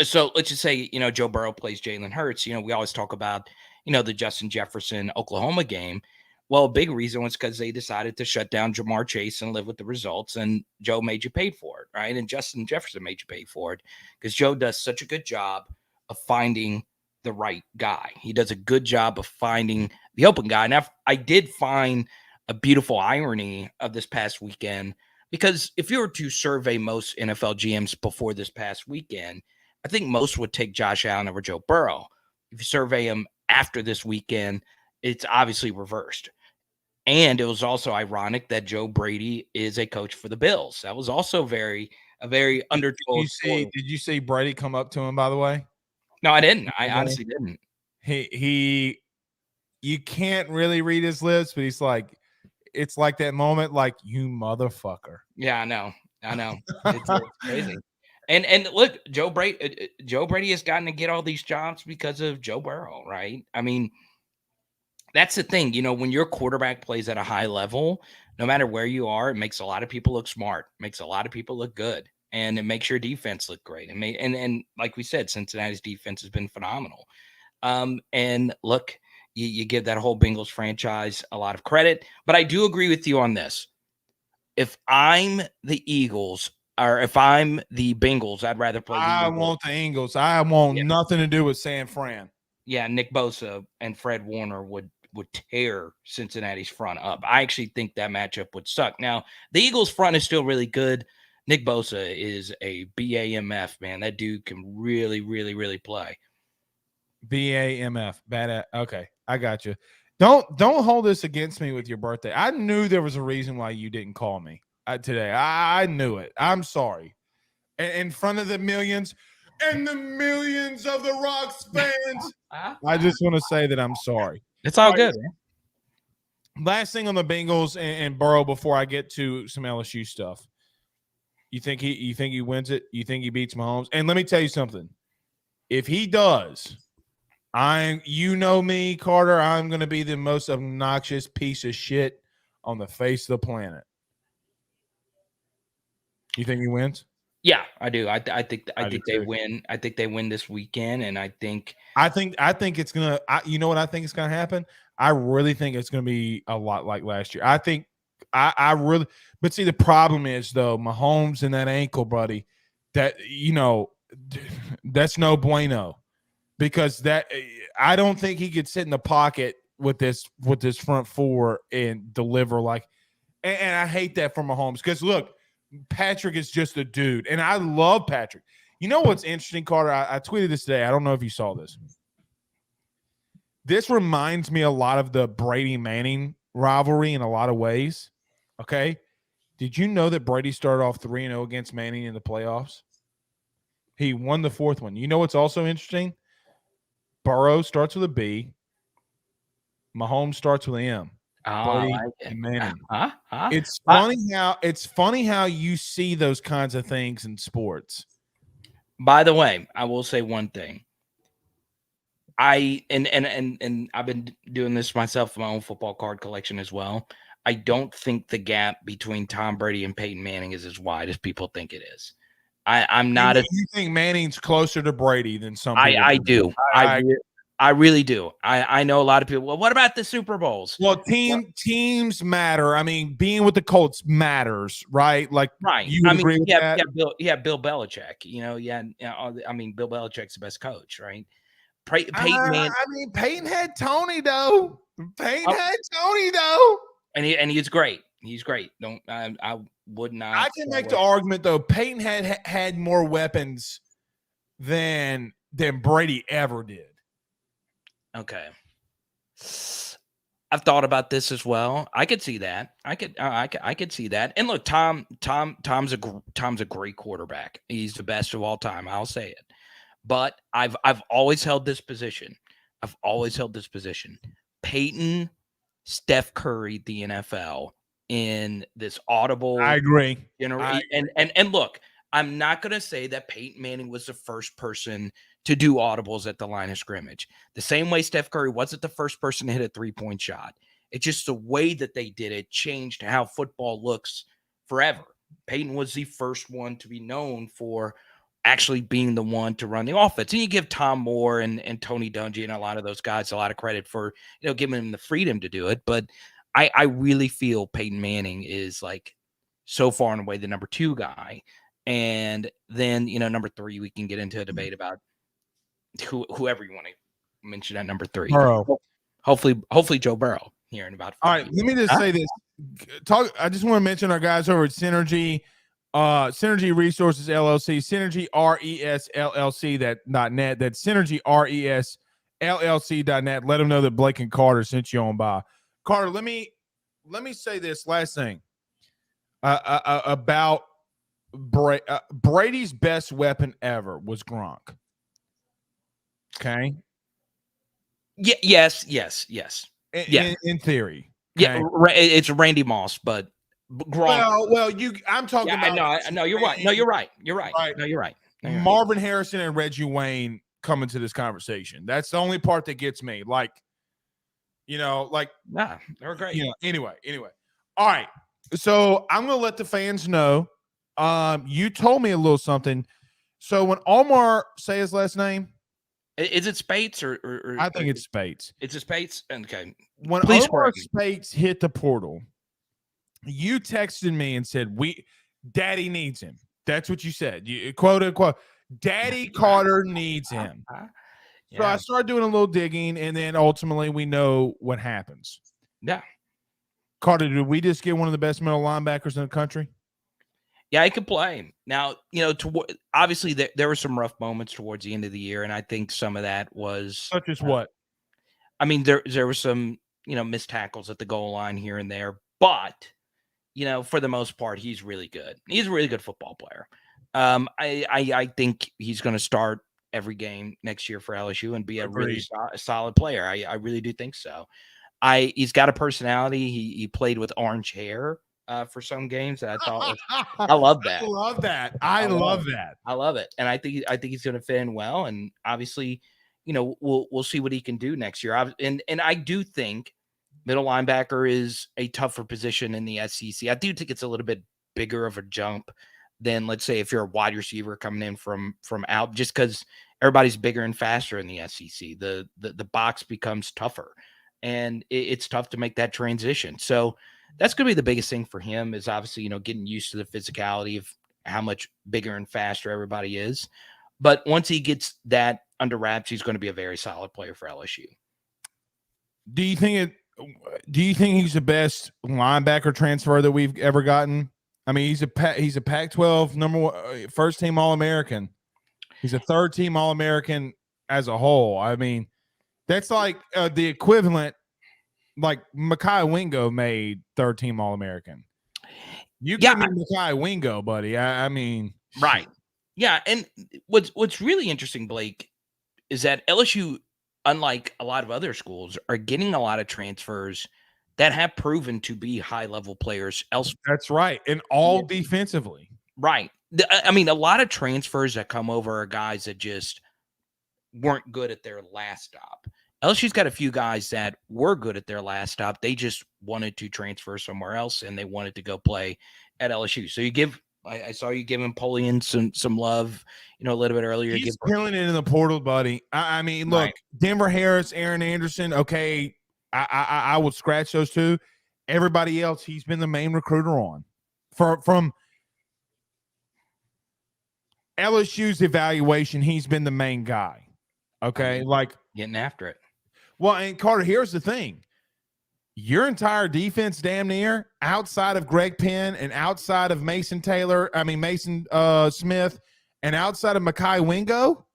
so let's just say, Joe Burrow plays Jalen Hurts. We always talk about, the Justin Jefferson Oklahoma game. Well, a big reason was because they decided to shut down Jamar Chase and live with the results, and Joe made you pay for it, right? And Justin Jefferson made you pay for it because Joe does such a good job of finding the right guy. He does a good job of finding the open guy. Now, I did find a beautiful irony of this past weekend, because if you were to survey most NFL GMs before this past weekend, I think most would take Josh Allen over Joe Burrow. If you survey him after this weekend, it's obviously reversed. And it was also ironic that Joe Brady is a coach for the Bills. That was also a very undertold story. Did you see Brady come up to him, by the way? No, I didn't. I honestly didn't. You can't really read his lips, but he's like, it's like that moment, like, you motherfucker. Yeah, I know. It's crazy. And look, Joe Brady has gotten to get all these jobs because of Joe Burrow, right? I mean, that's the thing, when your quarterback plays at a high level, no matter where you are, it makes a lot of people look smart, makes a lot of people look good, and it makes your defense look great. And like we said, Cincinnati's defense has been phenomenal. And look, you give that whole Bengals franchise a lot of credit, but I do agree with you on this. If I'm the Eagles, or if I'm the Bengals, I'd rather play the I Eagles. want the Eagles. I want nothing to do with San Fran. Yeah, Nick Bosa and Fred Warner would tear Cincinnati's front up. I actually think that matchup would suck. Now, the Eagles' front is still really good. Nick Bosa is a BAMF, man. That dude can really, really, really play. BAMF. Bad. Okay, I got you. Don't hold this against me with your birthday. I knew there was a reason why you didn't call me today. I knew it. I'm sorry. In front of the millions and the millions of the Rocks fans, I just want to say that I'm sorry. It's all good. Last thing on the Bengals and Burrow before I get to some LSU stuff. You think he wins it? You think he beats Mahomes? And let me tell you something. If he does, you know me, Carter, I'm going to be the most obnoxious piece of shit on the face of the planet. You think he wins? Yeah, I do. I think they win. I think they win this weekend, and I think it's gonna. You know what I think is gonna happen? I really think it's gonna be a lot like last year. I think I really. But see, the problem is though, Mahomes and that ankle, buddy. That that's no bueno, because I don't think he could sit in the pocket with this front four and deliver like. And I hate that for Mahomes because look. Patrick is just a dude, and I love Patrick. You know what's interesting, Carter? I tweeted this today. I don't know if you saw this. This reminds me a lot of the Brady Manning rivalry in a lot of ways. Okay? Did you know that Brady started off 3-0 against Manning in the playoffs? He won the fourth one. You know what's also interesting? Burrow starts with a B. Mahomes starts with an M. Brady and Manning. It's funny how you see those kinds of things in sports. By the way, I will say one thing. And I've been doing this myself for my own football card collection as well. I don't think the gap between Tom Brady and Peyton Manning is as wide as people think it is. I'm not. You think Manning's closer to Brady than some people? I do. I really do. I know a lot of people. Well, what about the Super Bowls? Well, teams matter. I mean, being with the Colts matters, right? Like, right. You agree with that? Bill Belichick. I mean, Bill Belichick's the best coach, right? Peyton had Tony though. And he's great. He's great. I would not. I can make the argument though. Peyton had more weapons than Brady ever did. Okay. I've thought about this as well. I could see that. I could see that. And look, Tom's a great quarterback. He's the best of all time. I'll say it. But I've always held this position. Peyton, Steph Curry, the NFL in this audible. I agree. And look, I'm not going to say that Peyton Manning was the first person to do audibles at the line of scrimmage. The same way Steph Curry wasn't the first person to hit a three-point shot. It's just the way that they did it changed how football looks forever. Peyton was the first one to be known for actually being the one to run the offense. And you give Tom Moore and Tony Dungy and a lot of those guys a lot of credit for, giving them the freedom to do it. But I really feel Peyton Manning is like so far and away the number 2 guy. And then, number 3, we can get into a debate about whoever you want to mention at number 3. Burrow. Hopefully Joe Burrow here in about 5 All right, years. let me just say this. I just want to mention our guys over at Synergy, Synergy Resources LLC, Synergy RES LLC .net. That's Synergy RES LLC.net. Let them know that Blake and Carter sent you on by. Carter, let me say this last thing about Brady's best weapon ever was Gronk. Okay. Yes. In theory. Okay? Okay? Yeah, it's Randy Moss, but Gronk. Well, I'm talking about. I know. You're right. No, you're right. Right. No, you're right. Marvin Harrison and Reggie Wayne come into this conversation. That's the only part that gets me. Like, nah, they're great. Anyway. All right. So I'm gonna let the fans know. You told me a little something. So when Omar, say his last name, is it Spates or I think it's Spates. It's a Spates. Okay. When Omar Spates hit the portal, you texted me and said, Daddy needs him. That's what you said. You quote unquote, Daddy Carter needs him. Yeah. So I started doing a little digging, and then ultimately we know what happens. Yeah. Carter, did we just get one of the best middle linebackers in the country? Yeah, he could play. Now, obviously there were some rough moments towards the end of the year, and I think some of that was such as what? I mean, there were some, missed tackles at the goal line here and there, but for the most part, he's really good. He's a really good football player. I think he's going to start every game next year for LSU and be a really solid player. I really do think so. He's got a personality. He played with orange hair for some games that I thought I love that. I love that. I love it. And I think he's going to fit in well. And obviously, we'll see what he can do next year. And I do think middle linebacker is a tougher position in the SEC. I do think it's a little bit bigger of a jump than, let's say, if you're a wide receiver coming in from out, just because everybody's bigger and faster in the SEC. The box becomes tougher, and it's tough to make that transition. So that's going to be the biggest thing for him is obviously, getting used to the physicality of how much bigger and faster everybody is. But once he gets that under wraps, he's going to be a very solid player for LSU. Do you think he's the best linebacker transfer that we've ever gotten? I mean, he's a Pac-12 number 1, first team All-American. He's a third team All-American as a whole. I mean, that's like the equivalent. Like Mekhi Wingo made third team All-American. You give me Mekhi Wingo, buddy. I mean, right. Yeah. And what's really interesting, Blake, is that LSU, unlike a lot of other schools, are getting a lot of transfers that have proven to be high-level players elsewhere. That's right. And all defensively. Right. I mean, a lot of transfers that come over are guys that just weren't good at their last stop. LSU's got a few guys that were good at their last stop. They just wanted to transfer somewhere else, and they wanted to go play at LSU. So I saw you giving Polon some love, a little bit earlier. He's killing it in the portal, buddy. I mean, look, right. Denver Harris, Aaron Anderson. Okay, I would scratch those two. Everybody else, he's been the main recruiter on from LSU's evaluation. He's been the main guy. Okay, like getting after it. Well, and Carter, here's the thing. Your entire defense, damn near, outside of Greg Penn and outside of Mason Smith, and outside of Mekhi Wingo,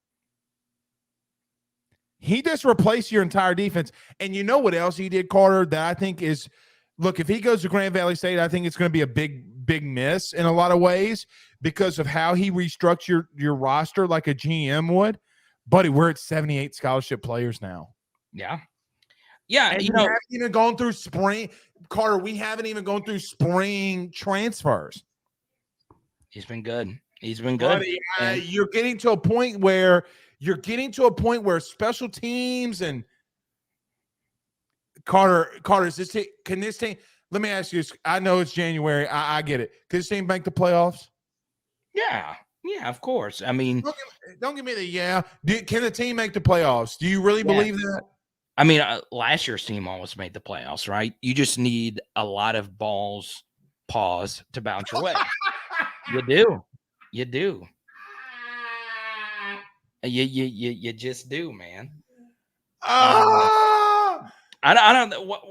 He just replaced your entire defense. And you know what else he did, Carter, that I think is, look, if he goes to Grand Valley State, I think it's going to be a big miss in a lot of ways because of how he restructured your roster like a GM would. Buddy, we're at 78 scholarship players now. Yeah. Yeah. And we haven't even gone through spring. Carter, we haven't even gone through spring transfers. He's been good. He's been good. Buddy, you're getting to a point where special teams and Carter, is this team, can this team, let me ask you this. I know it's January. I get it. Can this team make the playoffs? Yeah. Yeah, of course. I mean, don't give me the can the team make the playoffs? Do you really believe that? I mean, last year's team almost made the playoffs, right? You just need a lot of balls, pause to bounce your way. You do. You just do, man. I don't know what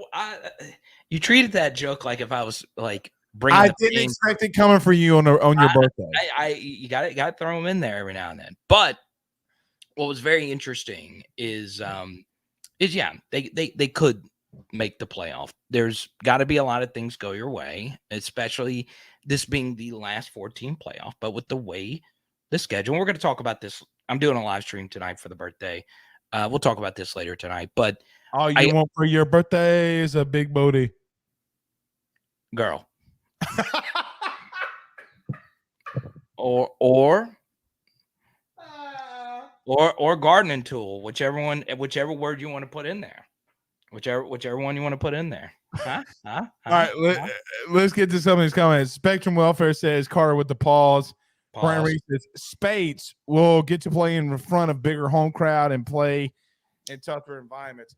you treated that joke like if I was like bringing. I didn't expect it coming for you on your birthday. You got to throw them in there every now and then. But what was very interesting is they could make the playoff. There's got to be a lot of things go your way, especially this being the last 14 playoff. But with the way the schedule, we're going to talk about this. I'm doing a live stream tonight for the birthday. We'll talk about this later tonight. But all you want for your birthday is a big booty, girl, or gardening tool, whichever word you want to put in there, whichever one you want to put in there. All right, let's get to some of these comments. Spectrum Welfare says Carter with the pause. Brian Reese says Spates will get to play in front of bigger home crowd and play in tougher environments.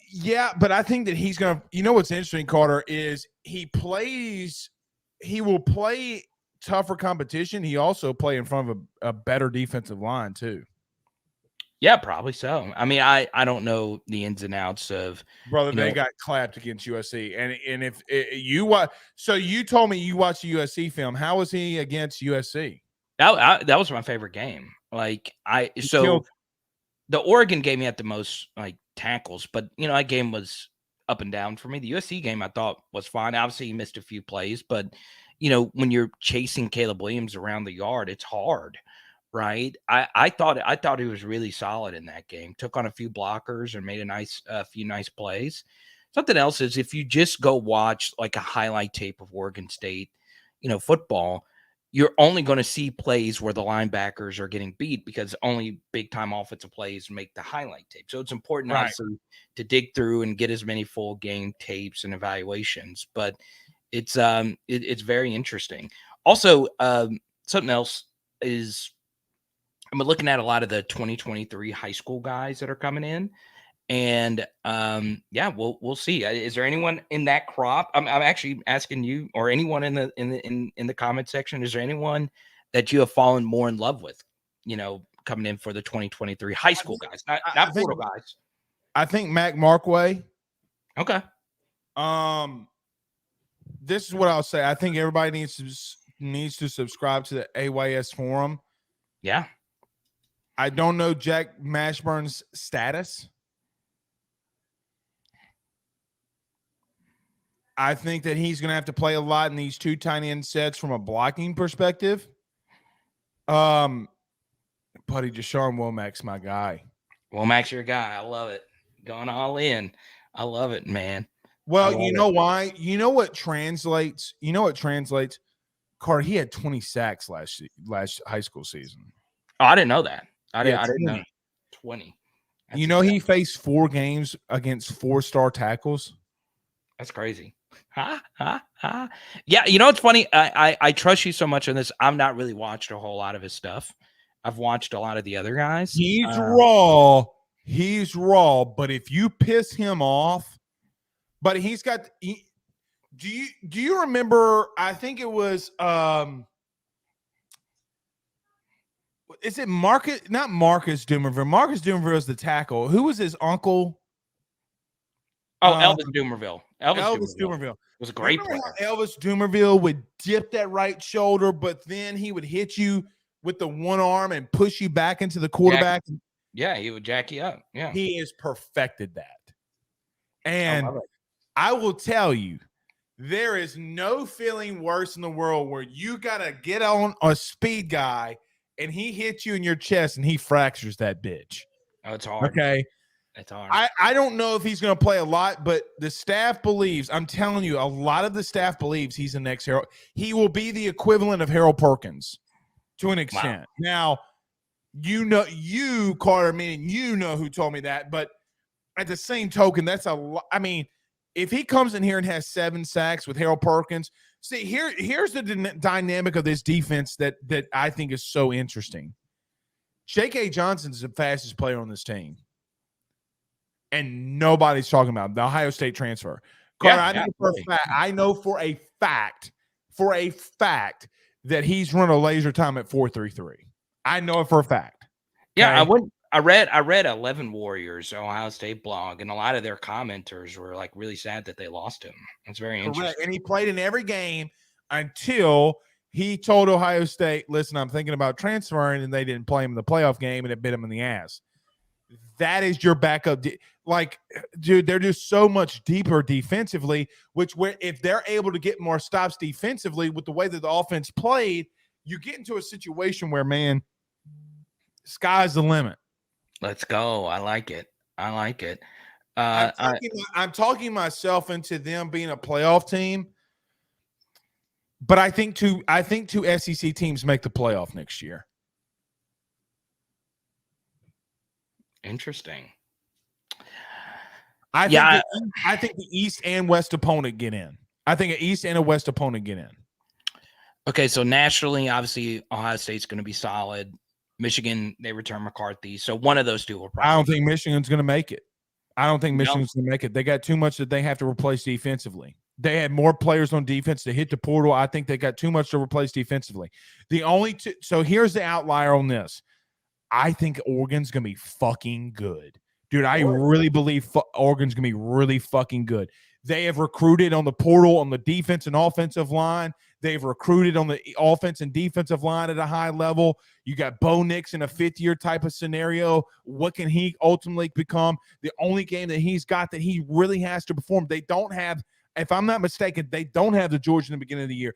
Yeah, but I think that he's gonna. You know what's interesting, Carter, is he will play tougher competition. He also play in front of a better defensive line too. Yeah, probably so. I mean, I don't know the ins and outs of they got clapped against USC, and if you watch, so you told me you watched the USC film. How was he against USC? That was my favorite game. Like the Oregon game he had the most like tackles, but that game was up and down for me. The USC game I thought was fine. Obviously, he missed a few plays, but when you're chasing Caleb Williams around the yard, it's hard. Right. I thought he was really solid in that game. Took on a few blockers and made a few nice plays. Something else is if you just go watch like a highlight tape of Oregon State, football, you're only going to see plays where the linebackers are getting beat because only big time offensive plays make the highlight tape. So it's important obviously to dig through and get as many full game tapes and evaluations. But it's very interesting. Also, something else is I'm looking at a lot of the 2023 high school guys that are coming in, and we'll see. Is there anyone in that crop? I'm actually asking you or anyone in the comment section. Is there anyone that you have fallen more in love with? Coming in for the 2023 high school guys, not portal guys. I think Mac Markway. Okay. This is what I'll say. I think everybody needs to subscribe to the AYS forum. Yeah. I don't know Jack Mashburn's status. I think that he's going to have to play a lot in these two tiny end sets from a blocking perspective. Buddy, Deshaun Womack's my guy. Womack's your guy. I love it. Going all in. I love it, man. Well, you know why? You know what translates? Carter, he had 20 sacks last high school season. Oh, I didn't know that. I didn't know. 20. He faced 4 games against 4-star tackles. That's crazy. Yeah, it's funny. I trust you so much on this. I've not really watched a whole lot of his stuff. I've watched a lot of the other guys. He's raw. He's raw. But if you piss him off, but he's got. Do you remember? I think it was. Is it Marcus? Not Marcus Dumerville. Marcus Dumerville is the tackle. Who was his uncle? Oh, Elvis Dumerville. Elvis Dumerville was a great player. Elvis Dumerville would dip that right shoulder, but then he would hit you with the one arm and push you back into the quarterback. Yeah, he would jack you up. Yeah. He has perfected that. I And love it. I will tell you, there is no feeling worse in the world where you got to get on a speed guy and he hits you in your chest and he fractures that bitch. Oh, it's hard. Okay. It's hard. I don't know if he's going to play a lot, but the staff believes, I'm telling you, a lot of the staff believes he's the next Harold. He will be the equivalent of Harold Perkins to an extent. Wow. Now, you, Carter, meaning you know who told me that, but at the same token, that's a lot. I mean, if he comes in here and has 7 sacks with Harold Perkins, see, here's the dynamic of this defense that I think is so interesting. J.K. Johnson is the fastest player on this team. And nobody's talking about the Ohio State transfer. Carter, I know for a fact that he's run a laser time at 4.33. I know it for a fact. Yeah, okay? I read 11 Warriors Ohio State blog, and a lot of their commenters were like really sad that they lost him. It's very interesting. And he played in every game until he told Ohio State, listen, I'm thinking about transferring, and they didn't play him in the playoff game, and it bit him in the ass. That is your backup. Like, dude, they're just so much deeper defensively, if they're able to get more stops defensively with the way that the offense played, you get into a situation where, man, sky's the limit. Let's go. I like it. I'm talking myself into them being a playoff team, but I think two SEC teams make the playoff next year. Interesting. I think the East and West opponent get in. I think an East and a West opponent get in. Okay, so nationally, obviously, Ohio State's going to be solid. Michigan, they return McCarthy. So one of those two will probably. I don't think Michigan's going to make it. They got too much that they have to replace defensively. They had more players on defense to hit the portal. I think they got too much to replace defensively. So here's the outlier on this. I think Oregon's going to be fucking good. Dude, I really believe Oregon's going to be really fucking good. They have recruited on the portal on the defense and offensive line. They've recruited on the offense and defensive line at a high level. You got Bo Nix in a fifth-year type of scenario. What can he ultimately become? The only game that he's got that he really has to perform, they don't have, if I'm not mistaken, they don't have the Georgia in the beginning of the year.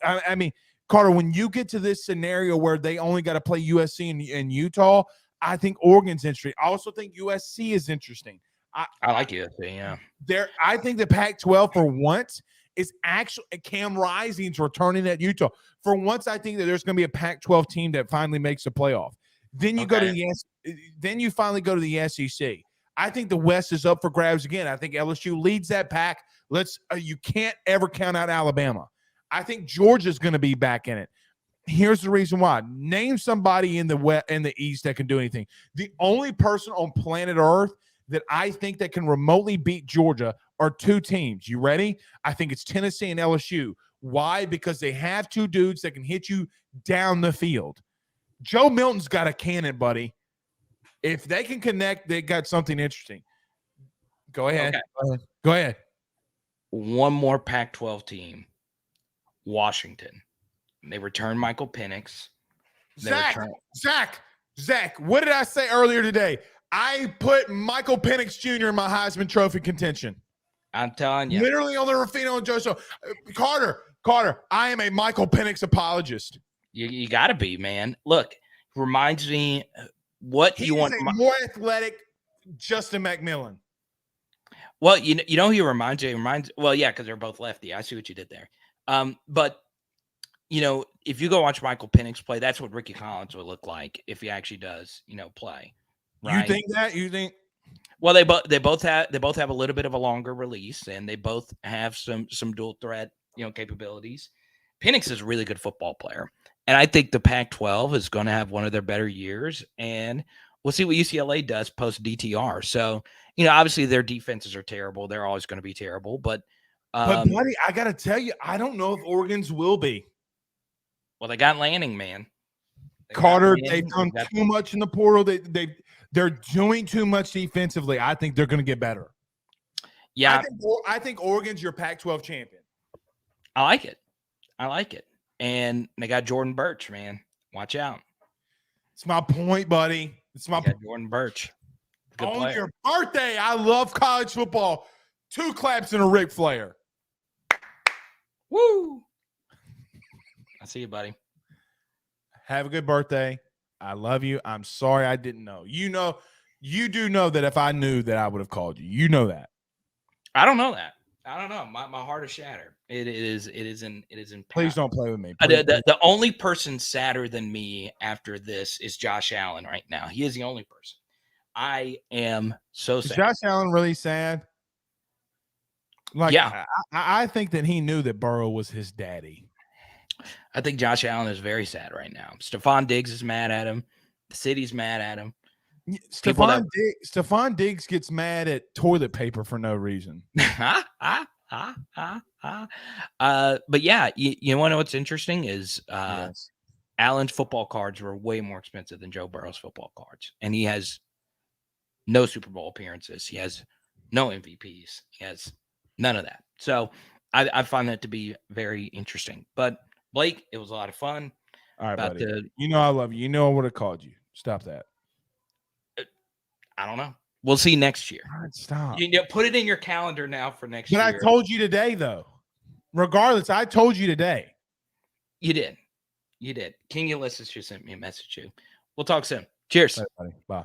I mean, Carter, when you get to this scenario where they only got to play USC and Utah, I think Oregon's interesting. I also think USC is interesting. I like USC, yeah. I think the Pac-12 for once is actually Cam Rising's returning at Utah. For once, I think that there's going to be a Pac-12 team that finally makes a playoff. Then you go to then you finally go to the SEC. I think the West is up for grabs again. I think LSU leads that pack. You can't ever count out Alabama. I think Georgia's going to be back in it. Here's the reason why. Name somebody in the West and the East that can do anything. The only person on planet Earth that I think that can remotely beat Georgia are 2 teams. You ready? I think it's Tennessee and LSU. Why? Because they have 2 dudes that can hit you down the field. Joe Milton's got a cannon, buddy. If they can connect, they got something interesting. Go ahead. Okay. Go ahead. One more Pac-12 team. Washington. They return Michael Penix. Zach, what did I say earlier today? I put Michael Penix Jr. in my Heisman Trophy contention. I'm telling you. Literally on the Ruffino and Joe show. Carter, I am a Michael Penix apologist. You got to be, man. Look, reminds me what He you want. More athletic Justin McMillan. Well, you know who he reminds you? Because they're both lefty. I see what you did there. But if you go watch Michael Penix play, that's what Ricky Collins would look like if he actually does, play. Right? You think that? You think? Well, they both have a little bit of a longer release, and they both have some dual threat, capabilities. Penix is a really good football player, and I think the Pac-12 is going to have one of their better years, and we'll see what UCLA does post DTR. So, obviously their defenses are terrible; they're always going to be terrible. But buddy, I got to tell you, I don't know if Oregon's will be. Well, they got Lanning, man. Carter, they've done too much in the portal. They're doing too much defensively. I think they're going to get better. Yeah. I think Oregon's your Pac-12 champion. I like it. And they got Jordan Birch, man. Watch out. It's my point, buddy. It's my Jordan Birch. Good on player. your birthday. I love college football. 2 claps and a Ric Flair. Woo! I see you, buddy. Have a good birthday. I love you. I'm sorry I didn't know. You do know that if I knew that I would have called you. You know that. I don't know that. I don't know. My heart is shattered. It is in Please don't play with me. The only person sadder than me after this is Josh Allen right now. He is the only person. I am so sad. Is Josh Allen really sad? Like, yeah. I think that he knew that Burrow was his daddy. I think Josh Allen is very sad right now. Stephon Diggs is mad at him. The city's mad at him. Stephon Diggs gets mad at toilet paper for no reason. But yeah, you want to know what's interesting is Yes. Allen's football cards were way more expensive than Joe Burrow's football cards, and he has no Super Bowl appearances. He has no MVPs. He has none of that. So I find that to be very interesting. But Blake, it was a lot of fun. All right, buddy. I love you. You know I would have called you. Stop that. I don't know. We'll see next year. All right, stop. Put it in your calendar now for next year. But I told you today, though. Regardless, I told you today. You did. King Ulysses just sent me a message too. We'll talk soon. Cheers. Right, buddy. Bye.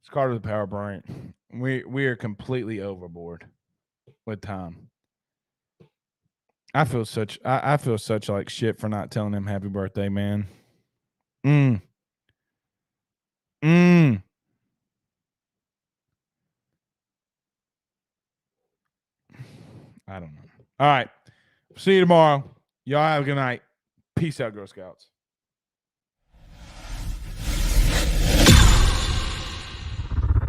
It's Carter the Power Bryant. We are completely overboard with time. I feel such like shit for not telling him happy birthday, man. I don't know. All right. See you tomorrow. Y'all have a good night. Peace out, Girl Scouts.